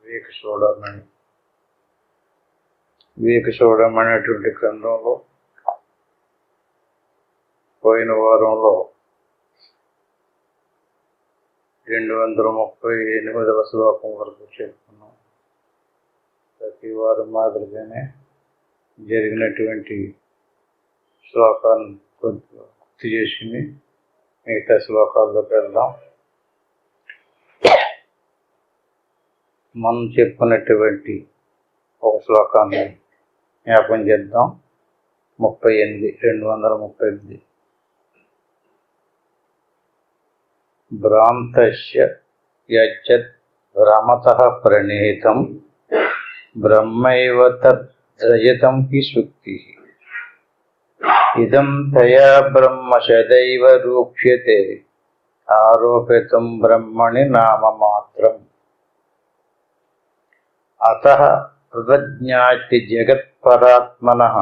వివేక చూడమని అనేటువంటి గ్రంథంలో పోయిన వారంలో 238వ శ్లోకం వరకు చెప్పుకున్నాం. ప్రతి వారం మాదిరిగానే జరిగినటువంటి శ్లోకాన్ని కొంచెం గుర్తు చేసుకుని మిగతా శ్లోకాల్లోకి వెళ్దాం. మనం చెప్పుకున్నటువంటి ఒక శ్లోకాన్ని జ్ఞాపకం చేద్దాం. 238 భ్రాంతస్య యచ్చత్ భ్రమతః ప్రణీతం బ్రహ్మైవ తద్రజతం హి శుక్తిః ఇదం తయా బ్రహ్మ సదైవ రూప్యతే ఆరోపితం బ్రహ్మణి నామమాత్రం అతః కృతజ్ఞాతి జగత్పరాత్మనః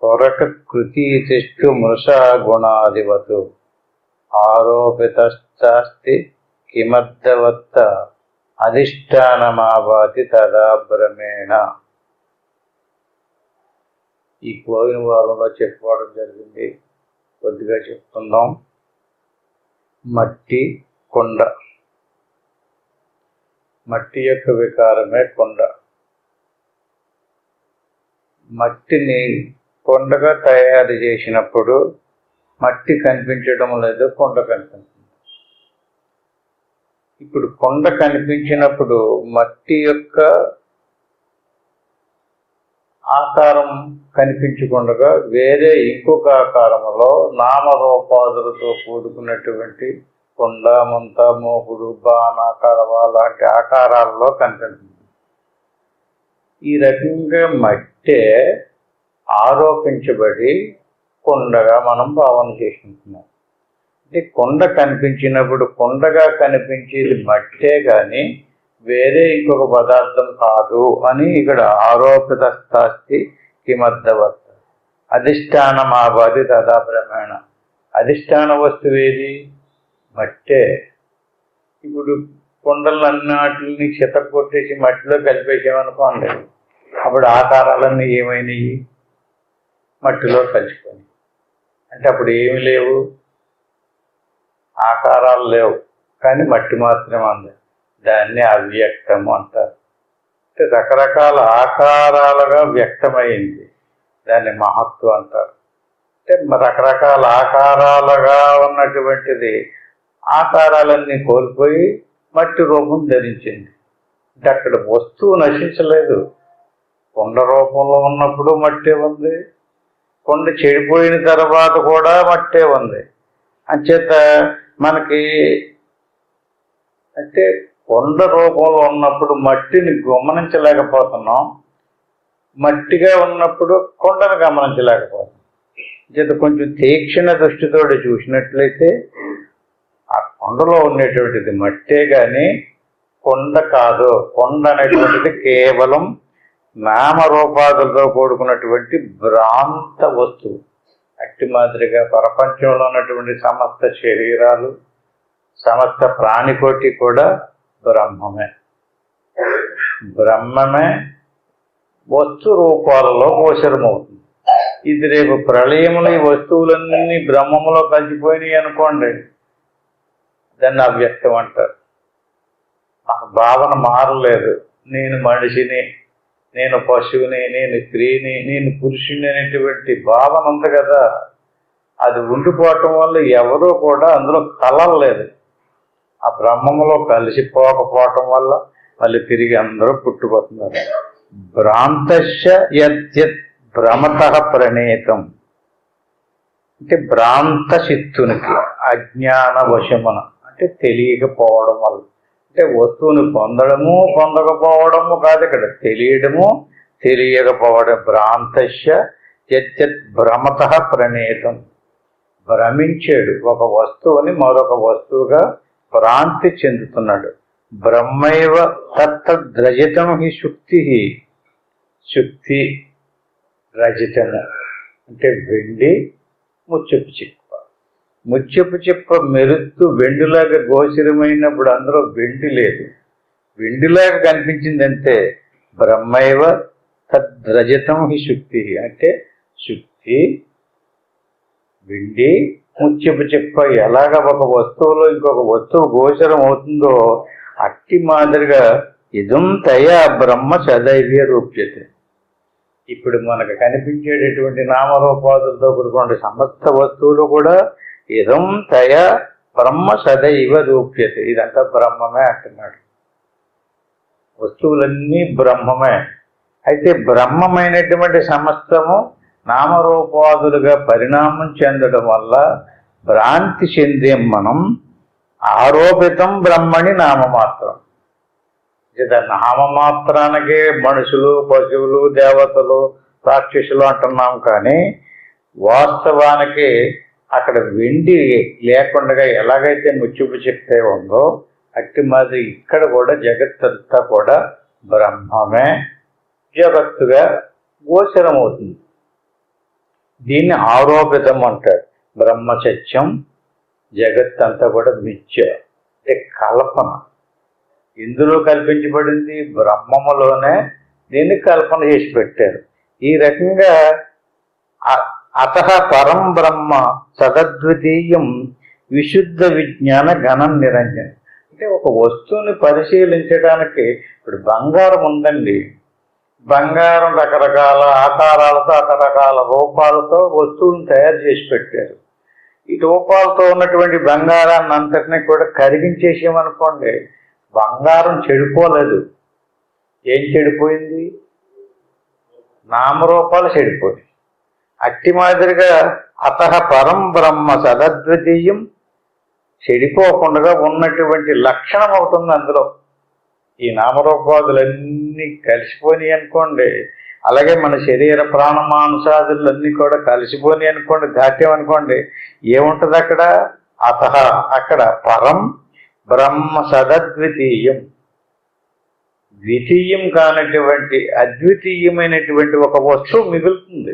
పొరకృతీతిష్ఠు మృషా గుణాదివత్ ఆరోపితశ్చాస్తి కిమర్థవత్త అధిష్టానమావాతి తదా భ్రమేణ. ఈ పోయిన వారంలో చెప్పుకోవడం జరిగింది, కొద్దిగా చెప్పుకుందాం. మట్టి కొండ, మట్టి యొక్క వికారమే కొండ. మట్టిని కొండగా తయారు చేసినప్పుడు మట్టి కనిపించడం లేదు, కొండ కనిపిస్తుంది. ఇప్పుడు కొండ కనిపించినప్పుడు మట్టి యొక్క ఆకారం కనిపించకుండా వేరే ఇంకొక ఆకారంలో నామరూపాదులతో కూడుకున్నటువంటి కొండ, ముంత, మోపుడు, బాణ, కడవ లాంటి ఆకారాల్లో కనిపిస్తుంది. ఈ రకంగా మట్టే ఆరోపించబడి కొండగా మనం భావన చేసుకుంటున్నాం. అంటే కొండ కనిపించినప్పుడు కొండగా కనిపించేది మట్టే కానీ వేరే ఇంకొక పదార్థం కాదు అని ఇక్కడ ఆరోపిత స్థాస్తి కిమర్థవత్ అధిష్టానమావాది తదా భ్రమేణ. అధిష్టాన వస్తువు ఏది? మట్టే. ఇప్పుడు కొండలన్నిటిని చితకొట్టేసి మట్టిలో కలిపేసామనుకోండి, అప్పుడు ఆకారాలన్నీ ఏమైనాయి? మట్టిలో కలిసిపోయి. అంటే అప్పుడు ఏమి లేవు, ఆకారాలు లేవు, కానీ మట్టి మాత్రమే ఉంది. దాన్ని అవ్యక్తము అంటారు. అంటే రకరకాల ఆకారాలుగా వ్యక్తమైంది, దాన్ని మహత్వం అంటారు. అంటే రకరకాల ఆకారాలుగా ఉన్నటువంటిది ఆకారాలన్నీ కోల్పోయి మట్టి రూపం ధరించింది. అంటే అక్కడ వస్తువు నశించలేదు. కొండ రూపంలో ఉన్నప్పుడు మట్టే ఉంది, కొండ చెడిపోయిన తర్వాత కూడా మట్టే ఉంది. అంచేత మనకి అంటే కొండ రూపంలో ఉన్నప్పుడు మట్టిని గమనించలేకపోతున్నాం, మట్టిగా ఉన్నప్పుడు కొండను గమనించలేకపోతున్నాం. అంచేత కొంచెం తీక్షణ దృష్టితో చూసినట్లయితే ఆ కొండలో ఉండేటువంటిది మట్టే కానీ కొండ కాదు. కొండ అనేటువంటిది కేవలం నామరూపాదులతో కూడుకున్నటువంటి భ్రాంత వస్తువు. అట్టి మాదిరిగా ప్రపంచంలో ఉన్నటువంటి సమస్త శరీరాలు, సమస్త ప్రాణికోటి కూడా బ్రహ్మమే. బ్రహ్మమే వస్తు రూపాలలో గోచరమవుతుంది. ఇది రేపు ప్రళయములో ఈ వస్తువులన్నీ బ్రహ్మములో కలిసిపోయినాయి అనుకోండి, దాన్ని అవ్యక్తం అంటారు. నాకు భావన మారలేదు, నేను మనిషిని, నేను పశువుని, నేను స్త్రీని, నేను పురుషుని అనేటువంటి భావన ఉంది కదా, అది ఉండిపోవటం వల్ల ఎవరూ కూడా అందులో కలవలేదు. ఆ బ్రహ్మములో కలిసిపోకపోవటం వల్ల మళ్ళీ తిరిగి అందరూ పుట్టుకొస్తున్నారు. భ్రాంతస్య యద్యత్ భ్రమతః ప్రణీతం. అంటే భ్రాంత చిత్తునికి అజ్ఞాన వశమున, అంటే తెలియకపోవడం వల్ల, అంటే వస్తువుని పొందడము పొందకపోవడము కాదు, ఇక్కడ తెలియడము తెలియకపోవడం. భ్రాంతస్య యద్యత్ భ్రమతః ప్రణీతం. భ్రమించాడు, ఒక వస్తువుని మరొక వస్తువుగా భ్రాంతి చెందుతున్నాడు. బ్రహ్మైవ తత్తద్రజితం హి శుక్తి. శుక్తి రజితము అంటే వెండి, ముత్యపు చిప్ప. ముత్యపు చిప్ప మెరుస్తూ వెండిలాగా గోచరమైనప్పుడు అందులో వెండి లేదు. వెండిలాగా కనిపించింది అంతే. బ్రహ్మైవ తద్రజతం హి శుక్తి అంటే శుక్తి వెండి ముత్యపు చెప్ప ఎలాగ ఒక వస్తువులో ఇంకొక వస్తువు గోచరం అవుతుందో అట్టి మాదిరిగా ఇదం తయా బ్రహ్మ సదైవ్య రూప్యతే. ఇప్పుడు మనకు కనిపించేటటువంటి నామరూపాదులతో కూడుకున్న సమస్త వస్తువులు కూడా ఇదం తయా బ్రహ్మ సదైవ రూప్యతే. ఇదంతా బ్రహ్మమే అంటున్నాడు. వస్తువులన్నీ బ్రహ్మమే. అయితే బ్రహ్మమైనటువంటి సమస్తము నామరూపాదులుగా పరిణామం చెందడం వల్ల భ్రాంతి చెందే మనం ఆరోపితం బ్రహ్మని నామమాత్రం. నామమాత్రానికే మనుషులు, పశువులు, దేవతలు, రాక్షసులు అంటున్నాం. కానీ వాస్తవానికి అక్కడ వెండి లేకుండా ఎలాగైతే ముచ్చుపు చెప్తే ఉందో అట్టి మాదిరి ఇక్కడ కూడా జగత్తంతా కూడా బ్రహ్మమే జగత్తుగా గోచరమవుతుంది. దీన్ని ఆరోపితం అంటాడు. బ్రహ్మసత్యం, జగత్తంతా కూడా మిథ్య అంటే కల్పన. ఇందులో కల్పించబడింది బ్రహ్మములోనే దీన్ని కల్పన చేసి పెట్టారు. ఈ రకంగా అతః పరం బ్రహ్మ సదద్వితీయం విశుద్ధ విజ్ఞాన గణం నిరంజనం. అంటే ఒక వస్తువుని పరిశీలించడానికి ఇప్పుడు బంగారం ఉందండి. బంగారం రకరకాల ఆకారాలతో రకరకాల రూపాలతో వస్తువులను తయారు చేసి పెట్టారు. ఈ రూపాలతో ఉన్నటువంటి బంగారాన్ని అంతటినీ కూడా కరిగించేసామనుకోండి, బంగారం చెడిపోలేదు. ఏం చెడిపోయింది? నామరూపాలు చెడిపోయి. అట్టి మాదిరిగా అతః పరం బ్రహ్మ సదద్వితీయం చెడిపోకుండా ఉన్నటువంటి లక్షణం అవుతుంది అందులో. ఈ నామరూపాదులన్నీ కలిసిపోయి అనుకోండి, అలాగే మన శరీర ప్రాణమాంసాదులన్నీ కూడా కలిసిపోయి అనుకోండి, దాట్యామనుకోండి, ఏముంటుంది అక్కడ? అతః అక్కడ పరం బ్రహ్మ సదద్వితీయం, ద్వితీయం కానటువంటి అద్వితీయమైనటువంటి ఒక వస్తువు మిగులుతుంది.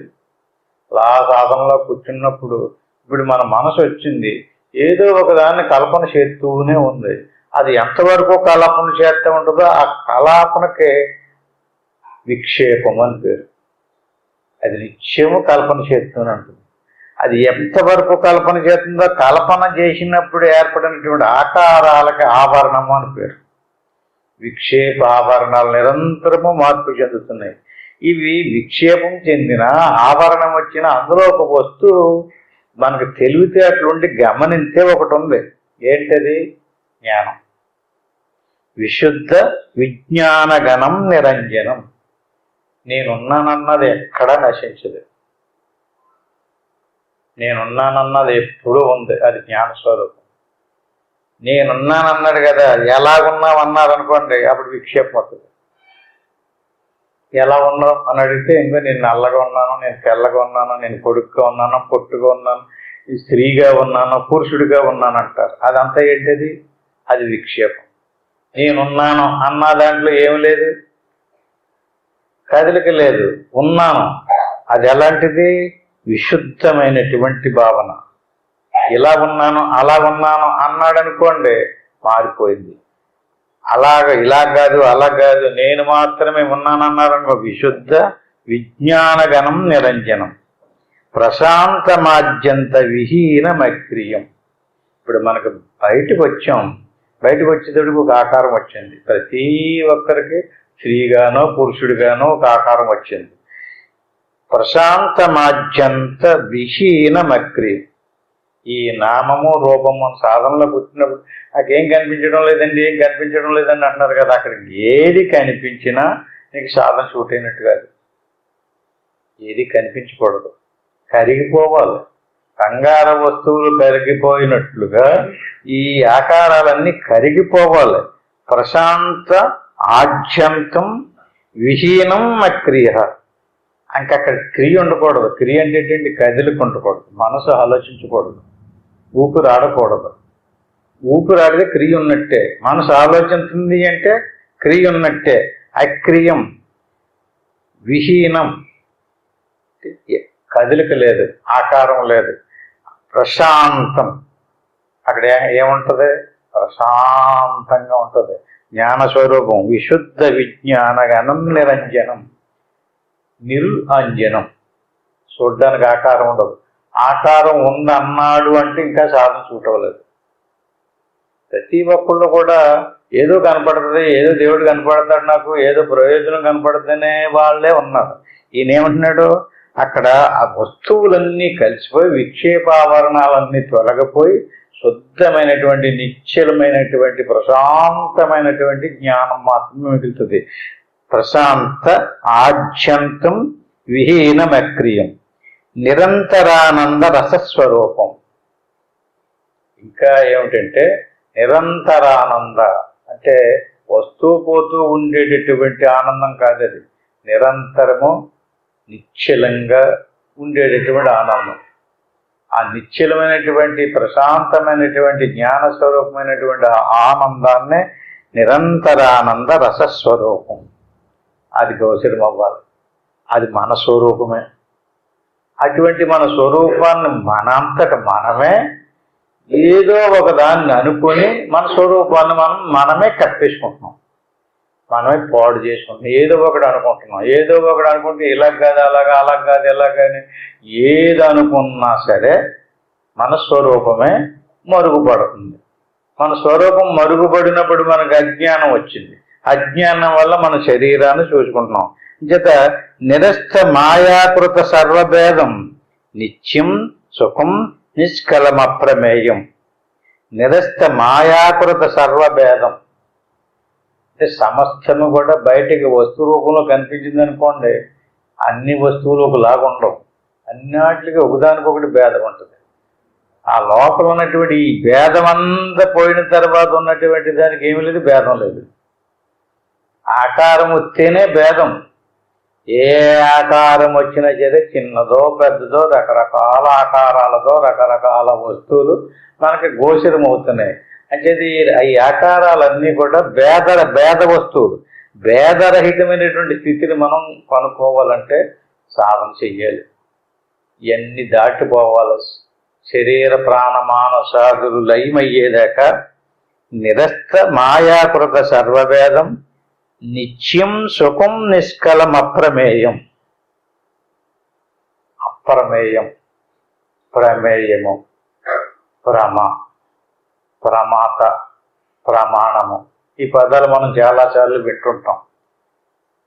అలా సాధనలో కూర్చున్నప్పుడు ఇప్పుడు మన మనసు వచ్చింది, ఏదో ఒక దాన్ని కల్పన చేస్తూనే ఉంది. అది ఎంతవరకు కల్పన చేస్తూ ఉంటుందో ఆ కల్పనకే విక్షేపం అని పేరు. అది నిత్యము కల్పన చేస్తూనే ఉంటుంది. అది ఎంతవరకు కల్పన చేస్తుందో కల్పన చేసినప్పుడు ఏర్పడినటువంటి ఆకారాలకి ఆభరణము అని పేరు. విక్షేప ఆభరణాలు నిరంతరము మార్పు చెందుతున్నాయి. ఇవి విక్షేపం చెందిన ఆభరణం వచ్చిన అందులో ఒక వస్తువు మనకు తెలివితేటలుండి గమనించే ఒకటి ఉంది. ఏంటది? జ్ఞానం. విశుద్ధ విజ్ఞానగణం నిరంజనం. నేనున్నానన్నది ఎక్కడా నశించదు. నేనున్నానన్నది ఎప్పుడూ ఉంది. అది జ్ఞానస్వరూపం. నేనున్నానన్నాడు కదా, ఎలాగున్నామన్నారనుకోండి, అప్పుడు విక్షేపం అవుతుంది. ఎలా ఉన్నావు అని అడిగితే, ఇంకా నేను నల్లగా ఉన్నాను, నేను తెల్లగా ఉన్నాను, నేను పొడుగ్గా ఉన్నాను, పొట్టుగా ఉన్నాను, స్త్రీగా ఉన్నాను, పురుషుడిగా ఉన్నాను అంటారు. అదంతా ఏంటది? అది విక్షేపం. నేనున్నాను అన్న దాంట్లో ఏమి లేదు, కదలిక లేదు. ఉన్నాను, అది ఎలాంటిది? విశుద్ధమైనటువంటి భావన. ఇలా ఉన్నాను, అలా ఉన్నాను అన్నాడు అనుకోండి, మారిపోయింది. ఇలా కాదు, అలా కాదు, నేను మాత్రమే ఉన్నానన్నారనుకో, విశుద్ధ విజ్ఞానగణం నిరంజనం ప్రశాంతమాద్యంత విహీనమక్రియం. ఇప్పుడు మనకు బయటకు వచ్చాం, బయటకు వచ్చేటప్పుడు ఒక ఆకారం వచ్చింది. ప్రతి ఒక్కరికి స్త్రీగానో పురుషుడిగానో ఒక ఆకారం వచ్చింది. ప్రశాంతమాద్యంత విహీనమక్రియం. ఈ నామము రూపము సాధనలో కూర్చున్నప్పుడు నాకేం కనిపించడం లేదండి, ఏం కనిపించడం లేదండి అంటున్నారు కదా. అక్కడ ఏది కనిపించినా నీకు సాధన షూట్ అయినట్టు కాదు. ఏది కనిపించకూడదు, కరిగిపోవాలి. కంగార వస్తువులు కరిగిపోయినట్లుగా ఈ ఆకారాలన్నీ కరిగిపోవాలి. ప్రశాంత ఆద్యంతం విహీనం అక్రియ. ఇంకక్కడ క్రియ ఉండకూడదు. క్రియ అంటే ఏంటంటే కదిలికి ఉండకూడదు, మనసు ఆలోచించకూడదు, ఊపిరి ఆడకూడదు. ఊపిరి ఆడితే క్రియ ఉన్నట్టే, మనసు ఆలోచిస్తుంది అంటే క్రియ ఉన్నట్టే. అక్రియం విహీనం, కదిలిక లేదు, ఆకారం లేదు. ప్రశాంతం, అక్కడ ఏముంటుంది? ప్రశాంతంగా ఉంటుంది. జ్ఞానస్వరూపం విశుద్ధ విజ్ఞాన గణం నిరంజనం, నిరంజనం. చూడ్డానికి ఆకారం ఉండదు. ఆకారం ఉందన్నాడు అంటే ఇంకా సాధన చూడలేదు. ప్రతి ఒక్కళ్ళు కూడా ఏదో కనపడుతుంది, ఏదో దేవుడు కనపడతాడు, నాకు ఏదో ప్రయోజనం కనపడుతుందనే వాళ్ళే ఉన్నారు. ఈయన ఏమంటున్నాడు, అక్కడ ఆ వస్తువులన్నీ కలిసిపోయి విక్షేపావరణాలన్నీ తొలగిపోయి శుద్ధమైనటువంటి నిశ్చలమైనటువంటి ప్రశాంతమైనటువంటి జ్ఞానం మాత్రమే మిగులుతుంది. ప్రశాంత ఆద్యంతం విహీనమక్రియం నిరంతరానంద రసస్వరూపం. ఇంకా ఏమిటంటే నిరంతరానంద అంటే వస్తూ పోతూ ఉండేటటువంటి ఆనందం కాదు, అది నిరంతరము నిశ్చలంగా ఉండేటటువంటి ఆనందం. ఆ నిశ్చలమైనటువంటి ప్రశాంతమైనటువంటి జ్ఞానస్వరూపమైనటువంటి ఆనందాన్నే నిరంతరానంద రసస్వరూపం. అది గోచరం అవ్వాలి. అది మన స్వరూపమే. అటువంటి మన స్వరూపాన్ని మనంతట మనమే ఏదో ఒక దాన్ని అనుకుని మన స్వరూపాన్ని మనమే కప్పేసుకుంటున్నాం, మనమే పాడు చేసుకుంటున్నాం. ఏదో ఒకటి అనుకుంటున్నాం, ఏదో ఒకటి అనుకుంటే ఇలా కాదు అలాగా, అలా కాదు ఎలా కానీ ఏది అనుకున్నా సరే మన స్వరూపమే మరుగుపడుతుంది. మన స్వరూపం మరుగుపడినప్పుడు మనకు అజ్ఞానం వచ్చింది. అజ్ఞానం వల్ల మన శరీరాన్ని చూసుకుంటున్నాం. జత నిరస్త మాయాకృత సర్వభేదం నిత్యం సుఖం నిష్కలమప్రమేయం. నిరస్త మాయాకృత సర్వభేదం అంటే సమస్తము కూడా బయటికి వస్తు రూపంలో కనిపించింది అనుకోండి, అన్ని వస్తువులు ఒకలాగా ఉండవు. అన్నిటికీ ఒకదానికొకటి భేదం ఉంటుంది. ఆ లోపల ఉన్నటువంటి ఈ భేదం అంతా పోయిన తర్వాత ఉన్నటువంటి దానికి ఏమీ లేదు, భేదం లేదు. ఆకారం వస్తేనే భేదం. ఏ ఆకారం వచ్చినా సరే చిన్నదో పెద్దదో రకరకాల ఆకారాలతో రకరకాల వస్తువులు మనకి గోచరం అవుతున్నాయి. అంటే ఈ ఆకారాలన్నీ కూడా భేద వస్తువులు. భేదరహితమైనటువంటి స్థితిని మనం కనుక్కోవాలంటే సాధన చెయ్యాలి. ఇవన్నీ దాటిపోవాలి. శరీర ప్రాణమానసాదులు లయమయ్యేదాకా నిరస్త మాయాకృత సర్వభేదం నిత్యం సుఖం నిష్కలం అప్రమేయం. అప్రమేయం, ప్రమేయము, ప్రమాత, ప్రమాణము, ఈ పదాలు మనం చాలాసార్లు వింటుంటాం.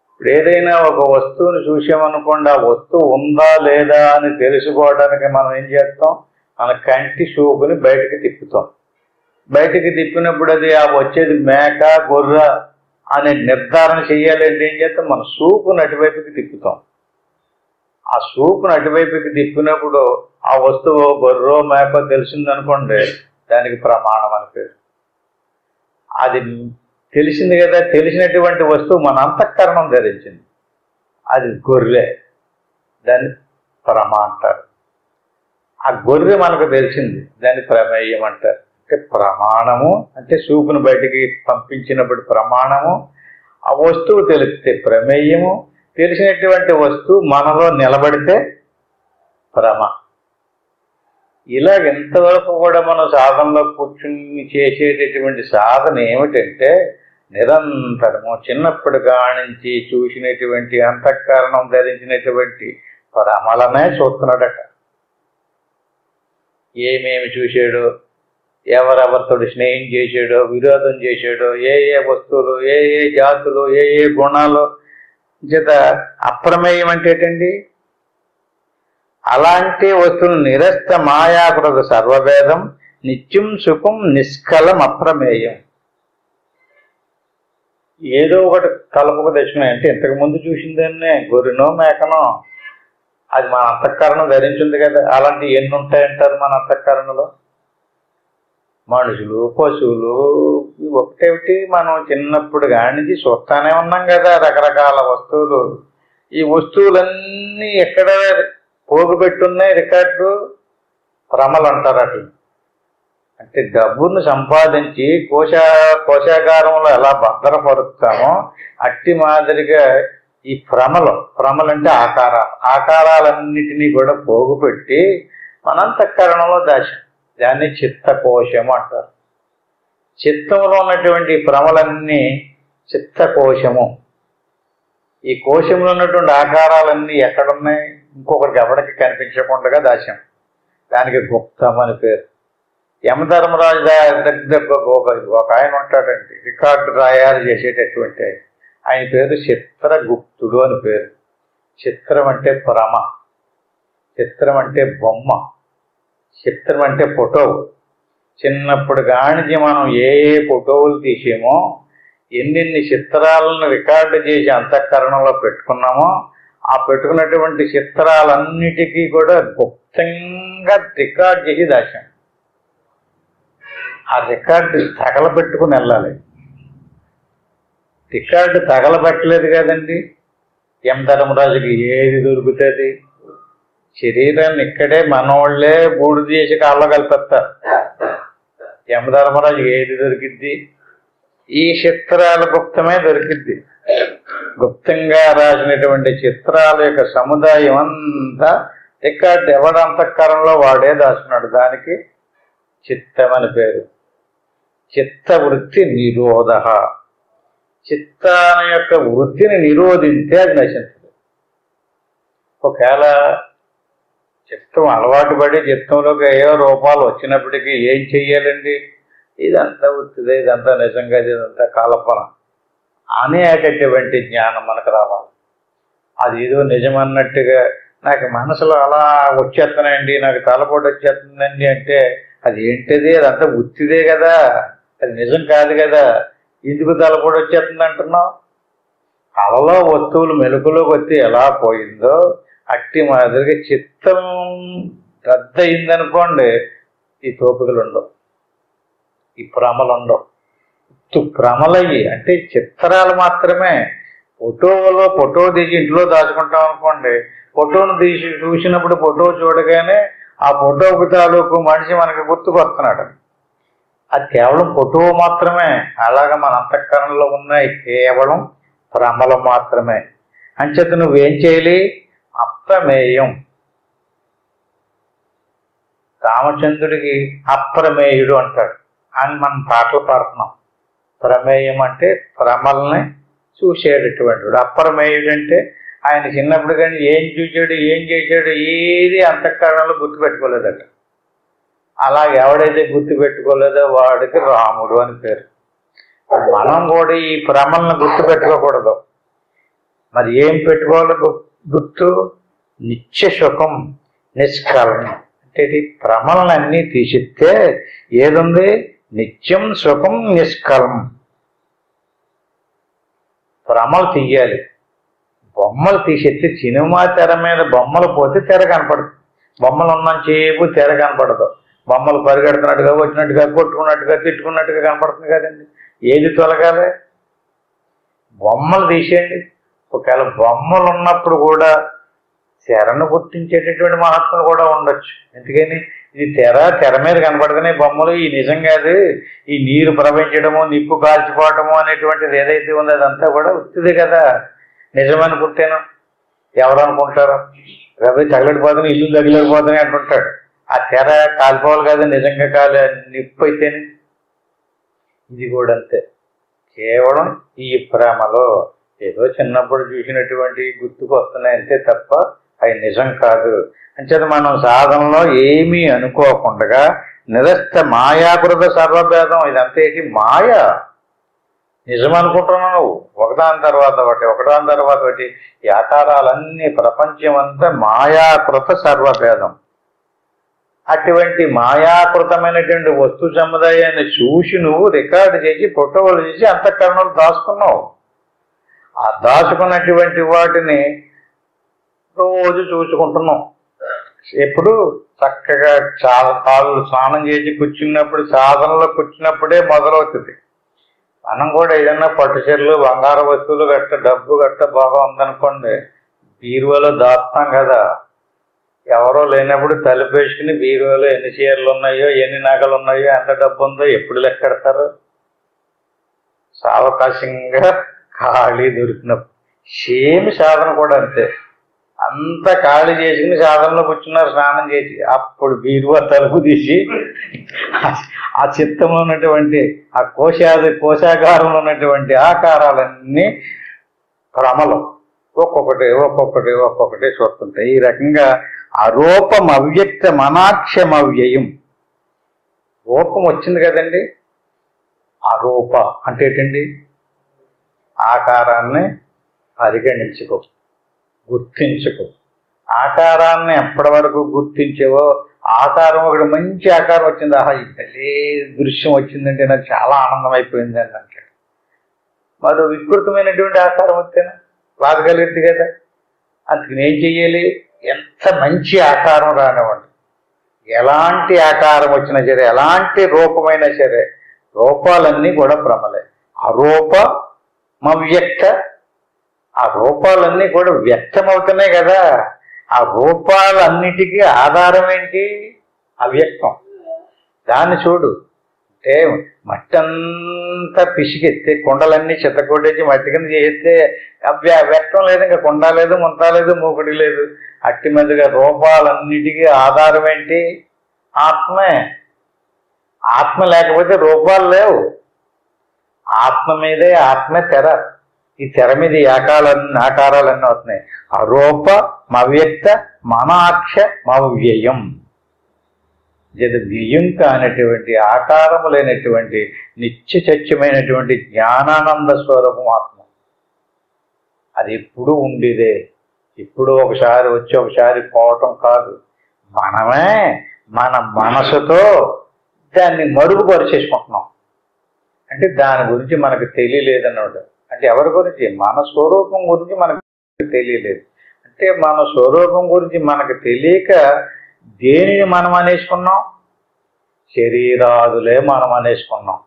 ఇప్పుడు ఏదైనా ఒక వస్తువుని చూసామనుకోండి, ఆ వస్తువు ఉందా లేదా అని తెలుసుకోవడానికి మనం ఏం చేస్తాం, మన కంటి చూపుని బయటికి తిప్పుతాం. బయటికి తిప్పినప్పుడు అది ఆ వచ్చేది మేక గొర్రె అనే నిర్ధారణ చెయ్యాలంటే ఏం చేస్తాం, మన చూపుని అటువైపుకి తిప్పుతాం. ఆ చూపుని అటువైపుకి తిప్పినప్పుడు ఆ వస్తువు గొర్రె మేక తెలిసిందనుకోండి, దానికి ప్రమాణం అని పేరు. అది తెలిసింది కదా, తెలిసినటువంటి వస్తువు మన అంతఃకరణం ధరించింది, అది గొర్రె, దాన్ని ప్రమ అంటారు. ఆ గొర్రె మనకు తెలిసింది, దాన్ని ప్రమేయం అంటారు. అంటే ప్రమాణము అంటే చూపును బయటికి పంపించినప్పుడు ప్రమాణము, ఆ వస్తువు తెలిస్తే ప్రమేయము, తెలిసినటువంటి వస్తువు మనలో నిలబడితే ప్రమ. ఇలాగ ఎంతవరకు కూడా మనం సాధనలో కూర్చుని చేసేటటువంటి సాధన ఏమిటంటే నిరంతరము చిన్నప్పటి కానించి చూసినటువంటి అంతఃకరణం ధరించినటువంటి ప్రమలనే చూస్తున్నాడట. ఏమేమి చూశాడో, ఎవరెవరితో స్నేహం చేశాడో, విరోధం చేశాడో, ఏ వస్తువులు, ఏ జాతులు, ఏ గుణాలు. చేత అప్రమేయం అంటే ఏంటండి, అలాంటి వస్తువులు నిరస్త మాయాకృత సర్వభేదం నిత్యం సుఖం నిష్కలం అప్రమేయం. ఏదో ఒకటి కలపకు తెచ్చినాయి అంటే ఇంతకు ముందు చూసిందాన్నే గొర్రెనో మేకనో, అది మన అంతఃకరణం ధరించింది కదా. అలాంటి ఎన్ని ఉంటాయంటారు మన అంతఃకరణలో? మనుషులు, పశువులు, ఒకటేమిటి మనం చిన్నప్పుడు కానించి చూస్తానే ఉన్నాం కదా రకరకాల వస్తువులు. ఈ వస్తువులన్నీ ఎక్కడ పోగుపెట్టున్నాయి, రికార్డు భ్రమలు అంటారు. అటు అంటే డబ్బును సంపాదించి కోశాగారంలో ఎలా భద్రపరుస్తామో అట్టి మాదిరిగా ఈ భ్రమలు అంటే ఆకారాలన్నిటినీ కూడా పోగుపెట్టి మనంతఃకరణంలో దాచాం. దాన్ని చిత్తకోశము అంటారు. చిత్తంలో ఉన్నటువంటి భ్రమలన్నీ చిత్తకోశము. ఈ కోశంలో ఉన్నటువంటి ఆకారాలన్నీ ఎక్కడున్నాయి? ఇంకొకరికి ఎవరికి కనిపించకుండా దాచాం. దానికి గుప్తం అని పేరు. యమధర్మరాజు దగ్గర ఒక ఆయన ఉంటాడండి, రికార్డు తయారు చేసేటటువంటి ఆయన పేరు చిత్రగుప్తుడు అని పేరు. చిత్రం అంటే భ్రమ, చిత్రం అంటే బొమ్మ, చిత్రం అంటే ఫోటో. చిన్నప్పుడు కానించి మనం ఏ ఏ ఫోటోలు తీసేమో, ఎన్నెన్ని చిత్రాలను రికార్డు చేసి అంతఃకరణలో పెట్టుకున్నామో, ఆ పెట్టుకున్నటువంటి చిత్రాలన్నిటికీ కూడా గుప్తంగా రికార్డు చేసి దాచాం. ఆ రికార్డు తగలబెట్టుకుని వెళ్ళాలి. రికార్డు తగలబెట్టలేదు కదండి. యమధర్మరాజుకి ఏది దొరుకుతుంది? శరీరాన్ని ఇక్కడే మనోళ్లే బూడిద చేసి కాళ్ళ కలిపేస్తారు. యమధర్మరాజుకి ఏది దొరికిద్ది? ఈ చిత్రాల గుప్తమే దొరికిద్ది. గుప్తంగా రాసినటువంటి చిత్రాల యొక్క సముదాయం అంతా రికార్డు ఎవడంతఃకరణలో వాడే దాచున్నాడు. దానికి చిత్తం అని పేరు. చిత్త వృత్తి నిరోధ. చిత్తాన్ని యొక్క వృత్తిని నిరోధించే అది నశించదు. ఒకవేళ చిత్తం అలవాటు పడి చిత్తంలోకి ఏవో రూపాలు వచ్చినప్పటికీ ఏం చెయ్యాలండి? ఇదంతా వృత్తిదే, ఇదంతా నిజంగా, ఇదంతా కాలపన అనేటటువంటి జ్ఞానం మనకు రావాలి. అది ఏదో నిజమన్నట్టుగా నాకు మనసులో అలా వచ్చేస్తున్నాయండి, నాకు తలపోటు వచ్చేస్తుందండి అంటే అది ఏంటిది? అదంతా వృత్తిదే కదా, అది నిజం కాదు కదా. ఎందుకు తలపోటు వచ్చేస్తుంది అంటున్నావు? కళలో వస్తువులు మెలుకులోకి వచ్చి ఎలా పోయిందో అట్టి మాదిరిగా చిత్తం రద్ద అయిందనుకోండి, ఈ తోపికలు ఉండవు, ఈ భ్రమలు ఉండవు. భ్రమలయ్యి అంటే చిత్రాలు మాత్రమే. ఫోటో తీసి ఇంట్లో దాచుకుంటాం అనుకోండి, ఫోటోను తీసి చూసినప్పుడు ఫోటో చూడగానే ఆ ఫోటోకు తాలూకు మనిషి మనకి గుర్తుకొస్తున్నాడు. అది కేవలం ఫోటో మాత్రమే. అలాగా మన అంతఃకరణలో ఉన్నాయి కేవలం భ్రమలు మాత్రమే. అంచేత నువ్వేం చేయాలి? అప్రమేయం. రామచంద్రుడికి అప్రమేయుడు అంటాడు అని మనం పాటలు పాడుతున్నాం. ప్రమేయం అంటే భ్రమల్ని చూసేటటువంటి వాడు. అప్రమేయుడు అంటే ఆయన చిన్నప్పుడు కానీ ఏం చూశాడు, ఏం చేశాడు, ఏది అంతఃకరణలో గుర్తుపెట్టుకోలేదట. అలా ఎవడైతే గుర్తుపెట్టుకోలేదో వాడికి రాముడు అని పేరు. మనం కూడా ఈ భ్రమలను గుర్తుపెట్టుకోకూడదు. మరి ఏం పెట్టుకోవాలి గుర్తు? నిత్య సుఖం నిష్కలం. అంటే ఇది భ్రమలన్నీ తీసిస్తే ఏదుంది? నిత్యం సుఖం నిష్కలం. భ్రమలు తీయాలి. బొమ్మలు తీసేస్తే సినిమా తెర మీద బొమ్మలు పోతే తెర కనపడదు. బొమ్మలు ఉన్నంతసేపు తెర కనపడదు. బొమ్మలు పరిగెడుతున్నట్టుగా, వచ్చినట్టుగా, కొట్టుకున్నట్టుగా, తిట్టుకున్నట్టుగా కనపడుతుంది కదండి. ఏది తొలగాలి? బొమ్మలు తీసేయండి. ఒకవేళ బొమ్మలు ఉన్నప్పుడు కూడా తెరను గుర్తించేటటువంటి మహాత్ములు కూడా ఉండొచ్చు. ఎందుకని? ఇది తెర మీద కనపడగానే బొమ్మలు ఈ నిజం కాదు, ఈ నీరు ప్రవహించడము, నిప్పు కాల్చిపోవటము అనేటువంటిది ఏదైతే ఉందో అదంతా కూడా వస్తుంది కదా. నిజమనుకుంటేను ఎవరు అనుకుంటారు? కాబట్టి తగలడిపోతున్నాయి, ఇల్లు తగిలడిపోతున్నాయి అంటుంటాడు. ఆ తెర కాలిపోవాలి కదా నిజంగా నిప్పు అయితేనే. ఇది కూడా అంతే. కేవలం ఈ భ్రమలో ఏదో చిన్నప్పుడు చూసినటువంటి గుర్తుకు వస్తున్నాయి అంతే తప్ప అవి నిజం కాదు. అంచేత మనం సాధనలో ఏమీ అనుకోకుండా నిరస్త మాయాకృత సర్వభేదం. ఇదంతా ఏంటి? మాయ. నిజం అనుకుంటున్నావు నువ్వు, ఒకదాని తర్వాత ఒకటి. ఈ ఆకారాలన్నీ ప్రపంచం అంతా మాయాకృత సర్వభేదం. అటువంటి మాయాకృతమైనటువంటి వస్తు సముదాయాన్ని చూసి నువ్వు రికార్డు చేసి ఫోటోలు చేసి అంతఃకరణలు దాచుకున్నావు. ఆ దాచుకున్నటువంటి వాటిని రోజు చూసుకుంటున్నాం. ఎప్పుడు చక్కగా చాలా కాళ్ళు స్నానం చేసి కూర్చున్నప్పుడు, సాధనలో కూర్చున్నప్పుడే మొదలవుతుంది. మనం కూడా ఏదన్నా పట్టు చీరలు, బంగారు వస్తువులు గట్ట, డబ్బు గట్ట బాగా ఉందనుకోండి, బీరువాలో దాస్తాం కదా. ఎవరో లేనప్పుడు తలుపేసుకుని బీరువాలో ఎన్ని చీరలు ఉన్నాయో, ఎన్ని నగలు ఉన్నాయో, ఎంత డబ్బు ఉందో ఎప్పుడు లెక్కెడతారు? సావకాశంగా ఖాళీ దొరికినప్పుడు. సేమ్ సాధన కూడా అంతే. అంత ఖాళీ చేసుకుని సాధనలో కూర్చున్నారు స్నానం చేసి. అప్పుడు బీరువా తలుపు తీసి ఆ చిత్తంలో ఉన్నటువంటి ఆ కోశాగారంలో ఉన్నటువంటి ఆకారాలన్నీ క్రమలో ఒక్కొక్కటి చూస్తుంటాయి. ఈ రకంగా అరూపం అవ్యక్తం అనాక్షమవ్యయం. రూపం వచ్చింది కదండి. అరూప అంటే ఏంటండి? ఆకారాన్ని పరిగణించుకో, గుర్తించుకో. ఆకారాన్ని ఎప్పటి వరకు గుర్తించేవో, ఆకారం ఒకటి మంచి ఆకారం వచ్చింది, ఆహా ఈ తల్లి దృశ్యం వచ్చిందంటే నాకు చాలా ఆనందం అయిపోయింది అని అంటాడు. మరో వికృతమైనటువంటి ఆకారం వస్తేనా బాధ కలిగింది కదా. అందుకని ఏం చెయ్యాలి? ఎంత మంచి ఆకారం రానివ్వండి, ఎలాంటి ఆకారం వచ్చినా సరే, ఎలాంటి రూపమైనా సరే, రూపాలన్నీ కూడా భ్రమలే. అరూపమవ్యక్త, ఆ రూపాలన్నీ కూడా వ్యక్తమవుతున్నాయి కదా. ఆ రూపాలన్నిటికీ ఆధారం ఏంటి? అవ్యక్తం. దాన్ని చూడు. అంటే మట్టి అంతా పిసికెత్తే, కొండలన్నీ చిత్తకొట్టేసి మట్టి కింద చేస్తే వ్యక్తం లేదు, ఇంకా కొండ లేదు, ముంత లేదు, మూకుడి లేదు. అట్టి మీదుగా రూపాలన్నిటికీ ఆధారం ఏంటి? ఆత్మే. ఆత్మ లేకపోతే రూపాలు లేవు. ఆత్మ మీదే, ఆత్మే తెర. ఈ తెర మీద ఈ ఆకారాలన్నీ అవుతున్నాయి. అరూపమవ్యక్త మనాక్షమవ్యయం. వ్యయం కానటువంటి, ఆకారము లేనటువంటి, నిత్య సత్యమైనటువంటి జ్ఞానానంద స్వరూపం ఆత్మ. అది ఎప్పుడు ఉండేదే. ఇప్పుడు ఒకసారి వచ్చి ఒకసారి పోవటం కాదు. మనమే మన మనసుతో దాన్ని మరుగుపరిచేసుకుంటున్నాం. అంటే దాని గురించి మనకు తెలియలేదన్నమాట. అంటే ఎవరి గురించి? మన స్వరూపం గురించి మనకు తెలియలేదు. అంటే మన స్వరూపం గురించి మనకు తెలియక దేనిని మనం అనేసుకున్నాం? శరీరాదులే మనం అనేసుకున్నాం.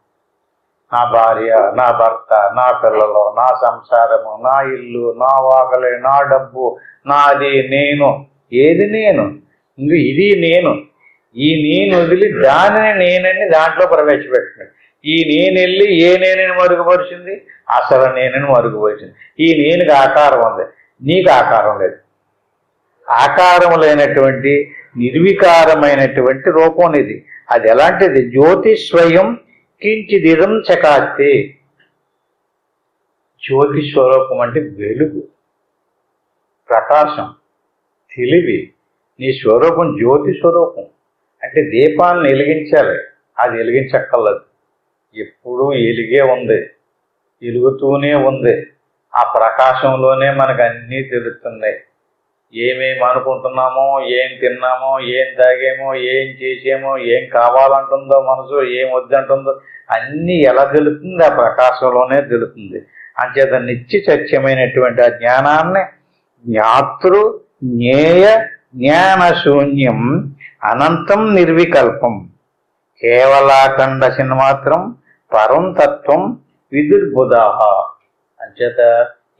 నా భార్య, నా భర్త, నా పిల్లలు, నా సంసారము, నా ఇల్లు, నా వాకలే, నా డబ్బు, నాది, నేను. ఏది నేను? ఇది నేను. ఈ నేను వదిలి దానిని నేనని దాంట్లో ప్రవేశపెట్టినాడు. ఈ నేను వెళ్ళి ఏ నేనని మరుగుపరిచింది? అసలు నేనని మరుగుపరిచింది. ఈ నేనుకి ఆకారం ఉంది, నీకు ఆకారం లేదు. ఆకారం లేనటువంటి నిర్వికారమైనటువంటి రూపం ఇది. అది ఎలాంటిది? జ్యోతి స్వయం కించిదిదం చకాస్తే. జ్యోతి స్వరూపం అంటే వెలుగు, ప్రకాశం, తెలివి. నీ స్వరూపం జ్యోతి స్వరూపం. అంటే దీపాన్ని వెలిగించాలి, అది వెలిగించక్కర్లేదు. ఎప్పుడూ వెలిగే ఉంది, వెలుగుతూనే ఉంది. ఆ ప్రకాశంలోనే మనకు అన్నీ తెలుస్తున్నాయి. ఏమేమి అనుకుంటున్నామో, ఏం తిన్నామో, ఏం తాగేమో, ఏం చేసేమో, ఏం కావాలంటుందో మనసు, ఏం వద్దంటుందో అన్నీ ఎలా తెలుస్తుంది? ఆ ప్రకాశంలోనే తెలుస్తుంది. అంచేత నిత్య సత్యమైనటువంటి ఆ జ్ఞానాన్ని జ్ఞాతృ జ్ఞేయ జ్ఞానశూన్యం అనంతం నిర్వికల్పం కేవలాఖండ మాత్రం పరం తత్వం విదుర్బుధాహ. అంచేత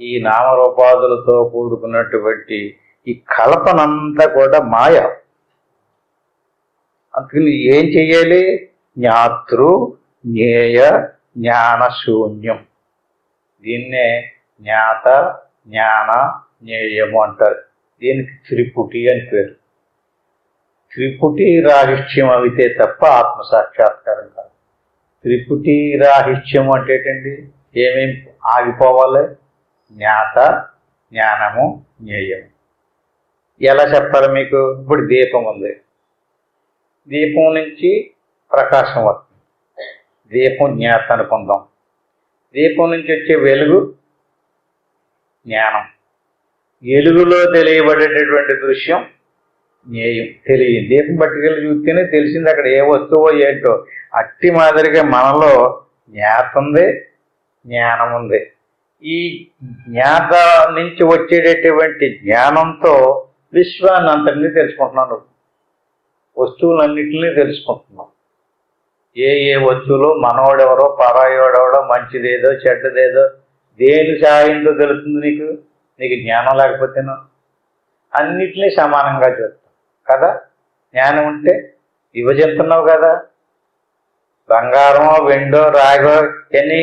ఈ నామరూపాదులతో కూడుకున్నటువంటి ఈ కల్పనంతా కూడా మాయ. అందుకని ఏం చెయ్యాలి? జ్ఞాతృ జ్ఞేయ జ్ఞానశూన్యం. దీన్నే జ్ఞాత జ్ఞాన జ్ఞేయము అంటారు. దీనికి త్రిపుటి అని పేరు. త్రిపుటి రాహిత్యం అవితే తప్ప ఆత్మసాక్షాత్కారం కాదు. త్రిపుటి రాహిత్యం అంటే ఏంటండి? ఏమేమి ఆగిపోవాలి? జ్ఞాత జ్ఞానము జ్ఞేయము. ఎలా చెప్పాలి మీకు? ఇప్పుడు దీపం ఉంది, దీపం నుంచి ప్రకాశం వస్తుంది. దీపం జ్ఞాత అనుకుందాం. దీపం నుంచి వచ్చే వెలుగు జ్ఞానం. వెలుగులో తెలియబడేటటువంటి దృశ్యం జ్ఞేయం. తెలియదు. దీపం పట్టుకెళ్ళి చూస్తేనే తెలిసింది అక్కడ ఏ వస్తువో ఏంటో. అట్టి మాదిరిగా మనలో జ్ఞాత ఉంది, జ్ఞానం ఉంది. ఈ జ్ఞాత నుంచి వచ్చేటటువంటి జ్ఞానంతో విశ్వాన్ని అంతటినీ తెలుసుకుంటున్నాను. వస్తువులన్నింటినీ తెలుసుకుంటున్నాం. ఏ ఏ వస్తువులో మనోడెవరో, పరాయోడెవడో, మంచిదేదో చెడ్డదేదో దేని సాయంతో తెలుస్తుంది నీకు? నీకు జ్ఞానం లేకపోతేనో అన్నిటినీ సమానంగా చూస్తాం కదా. జ్ఞానం ఉంటే విభజిస్తున్నావు కదా. బంగారమో, వెండో, రాగో ఇవన్నీ